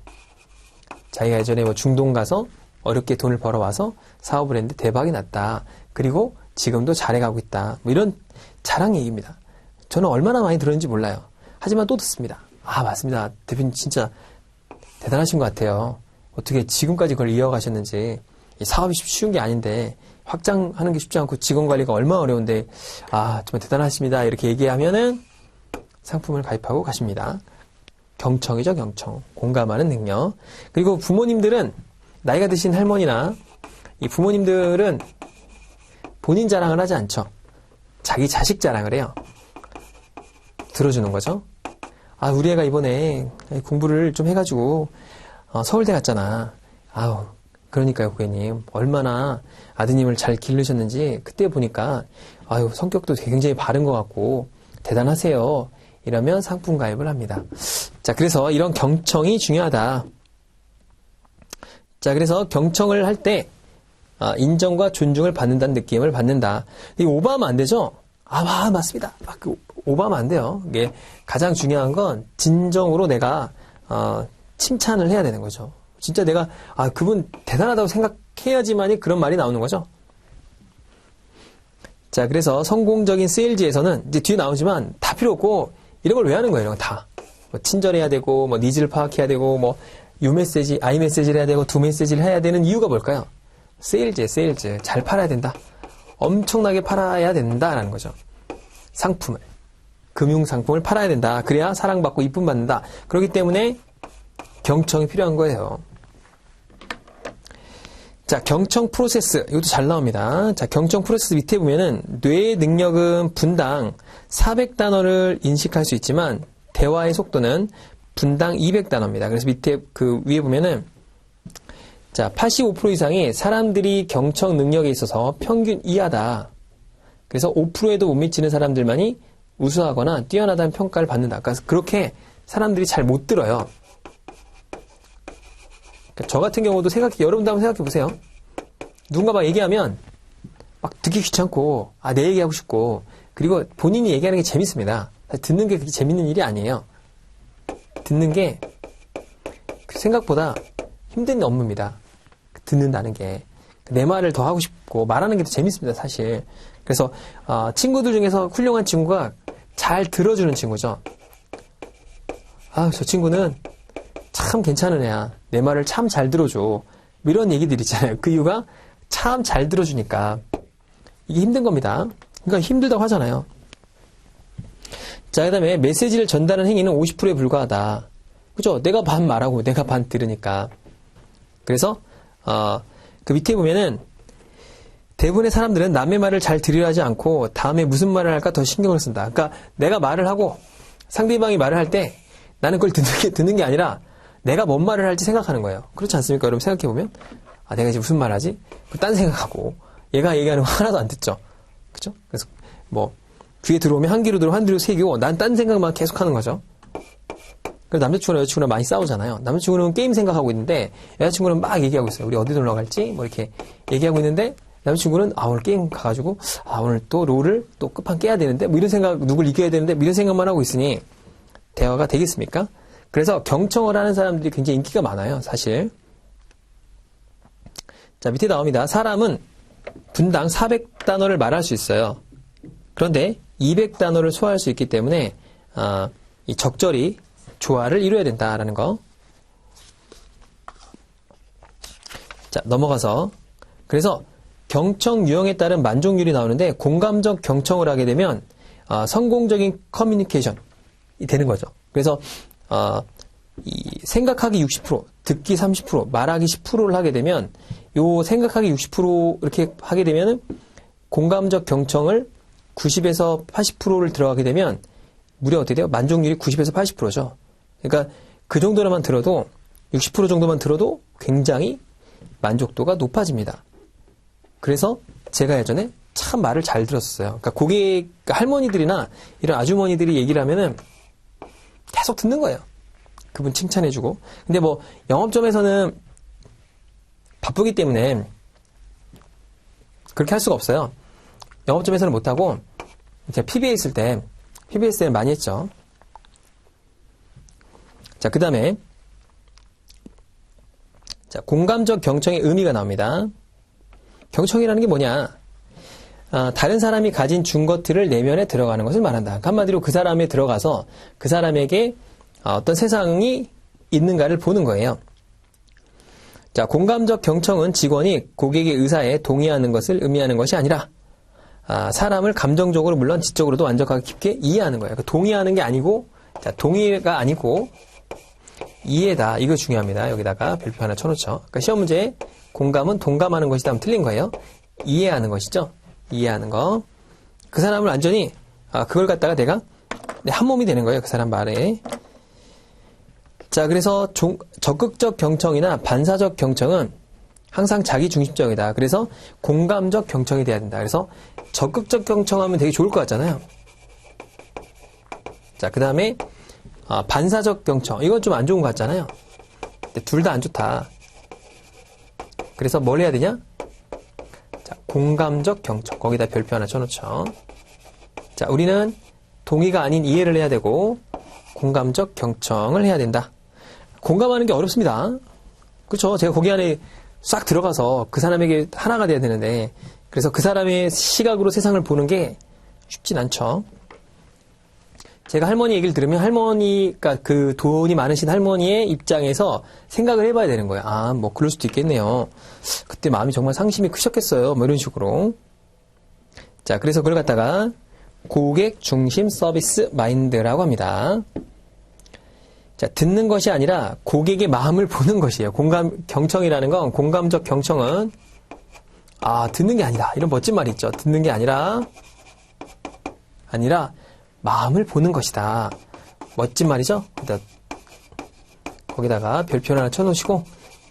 자기가 예전에 중동 가서 어렵게 돈을 벌어와서 사업을 했는데 대박이 났다. 그리고 지금도 잘해가고 있다. 이런 자랑 얘기입니다. 저는 얼마나 많이 들었는지 몰라요. 하지만 또 듣습니다. 맞습니다. 대표님 진짜 대단하신 것 같아요. 어떻게 지금까지 그걸 이어가셨는지. 이 사업이 쉬운 게 아닌데 확장하는 게 쉽지 않고 직원 관리가 얼마나 어려운데 정말 대단하십니다. 이렇게 얘기하면은 상품을 가입하고 가십니다. 경청이죠, 경청. 공감하는 능력. 그리고 부모님들은 나이가 드신 할머니나 이 부모님들은 본인 자랑을 하지 않죠. 자기 자식 자랑을 해요. 들어주는 거죠. 우리 애가 이번에 공부를 좀 해가지고 서울대 갔잖아. 그러니까요, 고객님. 얼마나 아드님을 잘 기르셨는지 그때 보니까 성격도 굉장히 바른 것 같고 대단하세요. 이러면 상품 가입을 합니다. 자, 그래서 이런 경청이 중요하다. 자, 그래서 경청을 할 때 인정과 존중을 받는다는 느낌을 받는다. 이거 오버하면 안 되죠? 맞습니다. 오버하면 안 돼요. 이게 가장 중요한 건 진정으로 내가 칭찬을 해야 되는 거죠. 진짜 내가 그분 대단하다고 생각해야지만이 그런 말이 나오는 거죠. 자, 그래서 성공적인 세일즈에서는 이제 뒤에 나오지만 다 필요 없고 이런 걸 왜 하는 거예요? 이런 거 다. 친절해야 되고 니즈를 파악해야 되고 U 메시지, I 메시지를 해야 되고 두 메시지를 해야 되는 이유가 뭘까요? 세일즈. 잘 팔아야 된다. 엄청나게 팔아야 된다라는 거죠. 상품을. 금융상품을 팔아야 된다. 그래야 사랑받고 이쁨 받는다. 그렇기 때문에 경청이 필요한 거예요. 자, 경청 프로세스. 이것도 잘 나옵니다. 자, 경청 프로세스 밑에 보면은 뇌의 능력은 분당 400단어를 인식할 수 있지만 대화의 속도는 분당 200단어입니다. 그래서 밑에 그 위에 보면은 자, 85% 이상이 사람들이 경청 능력에 있어서 평균 이하다. 그래서 5%에도 못 미치는 사람들만이 우수하거나 뛰어나다는 평가를 받는다. 그래서 그렇게 사람들이 잘 못 들어요. 그러니까 저 같은 경우도 여러분도 한번 생각해 보세요. 누군가 막 얘기하면 막 듣기 귀찮고, 내 얘기하고 싶고, 그리고 본인이 얘기하는 게 재밌습니다. 듣는 게 그렇게 재밌는 일이 아니에요. 듣는 게 생각보다 힘든 업무입니다. 듣는다는 게. 내 말을 더 하고 싶고, 말하는 게 더 재밌습니다, 사실. 그래서, 친구들 중에서 훌륭한 친구가 잘 들어주는 친구죠. 저 친구는 참 괜찮은 애야. 내 말을 참 잘 들어줘. 이런 얘기들 있잖아요. 그 이유가 참 잘 들어주니까. 이게 힘든 겁니다. 그러니까 힘들다고 하잖아요. 자, 그 다음에 메시지를 전달하는 행위는 50%에 불과하다. 그죠? 내가 반 말하고 내가 반 들으니까. 그래서, 그 밑에 보면은 대부분의 사람들은 남의 말을 잘 들으려 하지 않고 다음에 무슨 말을 할까 더 신경을 쓴다. 그러니까 내가 말을 하고 상대방이 말을 할 때 나는 그걸 듣는 게 아니라 내가 뭔 말을 할지 생각하는 거예요. 그렇지 않습니까? 여러분 생각해보면 내가 이제 무슨 말 하지? 딴 생각하고 얘가 얘기하는 거 하나도 안 듣죠. 그죠? 그래서 뭐 귀에 들어오면 한 귀로 들어 한 귀로 새기고 난 딴 생각만 계속 하는 거죠. 그래서 남자친구랑 여자친구랑 많이 싸우잖아요. 남자친구는 게임 생각하고 있는데 여자친구는 막 얘기하고 있어요. 우리 어디 놀러 갈지 뭐 이렇게 얘기하고 있는데 남자친구는 오늘 게임 가가지고 오늘 또 롤을 또 끝판 깨야 되는데 뭐 이런 생각, 누굴 이겨야 되는데 뭐 이런 생각만 하고 있으니 대화가 되겠습니까? 그래서 경청을 하는 사람들이 굉장히 인기가 많아요, 사실. 자, 밑에 나옵니다. 사람은 분당 400단어를 말할 수 있어요. 그런데 200단어를 소화할 수 있기 때문에 이 적절히 조화를 이루어야 된다라는 거. 자, 넘어가서 그래서 경청 유형에 따른 만족률이 나오는데 공감적 경청을 하게 되면 성공적인 커뮤니케이션이 되는 거죠. 그래서 이 생각하기 60%, 듣기 30%, 말하기 10%를 하게 되면 요 생각하기 60% 이렇게 하게 되면은 공감적 경청을 90에서 80%를 들어가게 되면 무려 어떻게 돼요? 만족률이 90에서 80%죠. 그러니까 그 정도로만 들어도 60% 정도만 들어도 굉장히 만족도가 높아집니다. 그래서 제가 예전에 참 말을 잘 들었어요. 그러니까 고객 할머니들이나 이런 아주머니들이 얘기를 하면은 계속 듣는 거예요. 그분 칭찬해주고. 근데 뭐 영업점에서는 바쁘기 때문에 그렇게 할 수가 없어요. 영업점에서는 못하고 제가 PB에 있을 때 PBS를 많이 했죠. 자, 그 다음에 자, 공감적 경청의 의미가 나옵니다. 경청이라는 게 뭐냐? 다른 사람이 가진 중것들을 내면에 들어가는 것을 말한다. 한마디로 그 사람에 들어가서 그 사람에게 어떤 세상이 있는가를 보는 거예요. 자, 공감적 경청은 직원이 고객의 의사에 동의하는 것을 의미하는 것이 아니라 사람을 감정적으로 물론 지적으로도 완벽하게 깊게 이해하는 거예요. 그러니까 동의하는 게 아니고, 자, 동의가 아니고 이해다. 이거 중요합니다. 여기다가 별표 하나 쳐놓죠. 그러니까 시험 문제에 공감은 동감하는 것이다 하면 틀린 거예요. 이해하는 것이죠. 이해하는 거. 그 사람을 완전히 그걸 갖다가 내가 한 몸이 되는 거예요. 그 사람 말에. 자, 그래서 적극적 경청이나 반사적 경청은 항상 자기 중심적이다. 그래서 공감적 경청이 돼야 된다. 그래서 적극적 경청하면 되게 좋을 것 같잖아요. 자, 그 다음에 반사적 경청. 이건 좀 안 좋은 것 같잖아요. 둘 다 안 좋다. 그래서 뭘 해야 되냐? 자, 공감적 경청. 거기다 별표 하나 쳐놓죠. 자, 우리는 동의가 아닌 이해를 해야 되고 공감적 경청을 해야 된다. 공감하는 게 어렵습니다. 그렇죠? 제가 거기 안에 싹 들어가서 그 사람에게 하나가 돼야 되는데 그래서 그 사람의 시각으로 세상을 보는 게 쉽진 않죠. 제가 할머니 얘기를 들으면 할머니가 그 돈이 많으신 할머니의 입장에서 생각을 해봐야 되는 거예요. 아, 뭐 그럴 수도 있겠네요. 그때 마음이 정말 상심이 크셨겠어요. 뭐 이런 식으로. 자, 그래서 그걸 갖다가 고객 중심 서비스 마인드라고 합니다. 자, 듣는 것이 아니라 고객의 마음을 보는 것이에요. 경청이라는 건, 공감적 경청은, 듣는 게 아니다. 이런 멋진 말이 있죠. 듣는 게 아니라 마음을 보는 것이다. 멋진 말이죠? 거기다가 별표 하나 쳐놓으시고,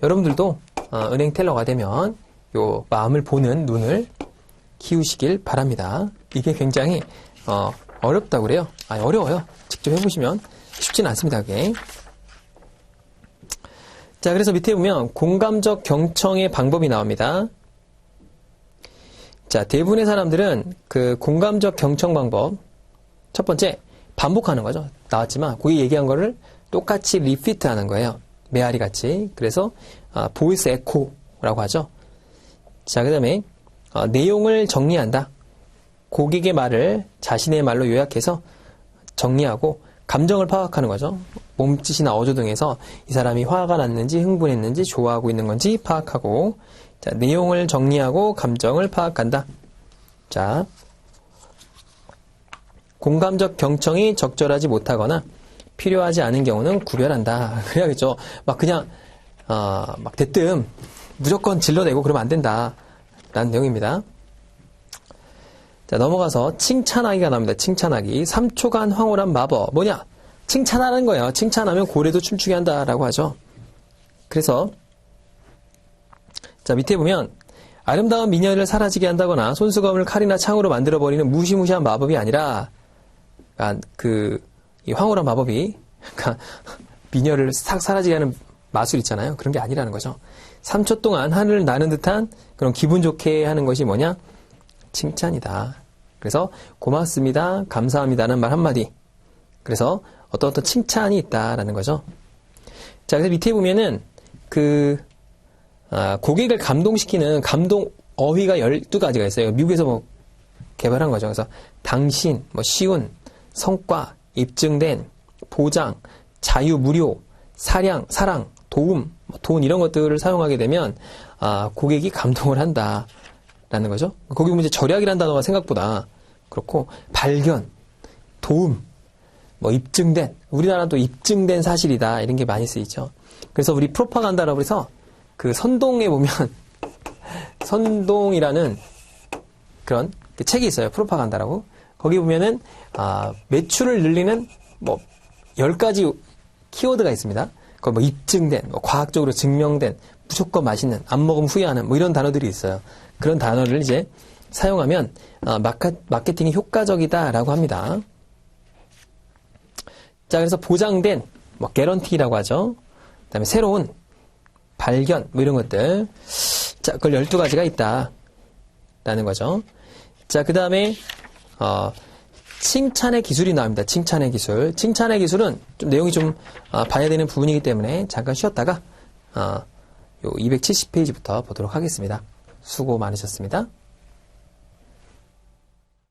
여러분들도, 은행 텔러가 되면, 요 마음을 보는 눈을 키우시길 바랍니다. 이게 굉장히, 어렵다고 그래요. 어려워요. 직접 해보시면 쉽지는 않습니다, 그게. 자, 그래서 밑에 보면 공감적 경청의 방법이 나옵니다. 자, 대부분의 사람들은 그 공감적 경청 방법, 첫 번째, 반복하는 거죠. 나왔지만, 거기 얘기한 거를 똑같이 리피트 하는 거예요. 메아리 같이. 그래서, 보이스 에코라고 하죠. 자, 그 다음에, 내용을 정리한다. 고객의 말을 자신의 말로 요약해서 정리하고 감정을 파악하는 거죠. 몸짓이나 어조 등에서 이 사람이 화가 났는지 흥분했는지 좋아하고 있는 건지 파악하고, 자, 내용을 정리하고 감정을 파악한다. 자, 공감적 경청이 적절하지 못하거나 필요하지 않은 경우는 구별한다. 그래야겠죠. 그냥 대뜸 무조건 질러내고 그러면 안 된다. 라는 내용입니다. 자, 넘어가서 칭찬하기가 나옵니다. 칭찬하기. 3초간 황홀한 마법. 뭐냐? 칭찬하는 거예요. 칭찬하면 고래도 춤추게 한다라고 하죠. 그래서 자, 밑에 보면 아름다운 미녀를 사라지게 한다거나 손수건을 칼이나 창으로 만들어버리는 무시무시한 마법이 아니라 이 황홀한 마법이 미녀를 싹 사라지게 하는 마술 있잖아요. 그런 게 아니라는 거죠. 3초 동안 하늘을 나는 듯한 그런 기분 좋게 하는 것이 뭐냐? 칭찬이다. 그래서 고맙습니다, 감사합니다는 말 한마디. 그래서 어떤 칭찬이 있다라는 거죠. 자, 그래서 밑에 보면은 고객을 감동시키는 감동 어휘가 12가지가 있어요. 미국에서 개발한 거죠. 그래서 당신, 쉬운, 성과, 입증된, 보장, 자유, 무료, 사랑, 도움, 돈 이런 것들을 사용하게 되면 고객이 감동을 한다라는 거죠. 거기 보면 이제 절약이라는 단어가 생각보다 그렇고 발견, 도움, 입증된, 우리나라도 입증된 사실이다 이런 게 많이 쓰이죠. 그래서 우리 프로파간다라고 해서 그 선동에 보면 선동이라는 그런 책이 있어요. 프로파간다라고. 거기 보면은 매출을 늘리는 10가지 키워드가 있습니다. 입증된, 과학적으로 증명된, 무조건 맛있는, 안 먹으면 후회하는, 이런 단어들이 있어요. 그런 단어를 이제 사용하면, 마케팅이 효과적이다라고 합니다. 자, 그래서 보장된, 개런티라고 하죠. 그 다음에 새로운, 발견, 이런 것들. 자, 그걸 12가지가 있다라는 거죠. 자, 그 다음에, 칭찬의 기술이 나옵니다. 칭찬의 기술. 칭찬의 기술은 좀 내용이 좀 봐야 되는 부분이기 때문에 잠깐 쉬었다가 요 270페이지부터 보도록 하겠습니다. 수고 많으셨습니다.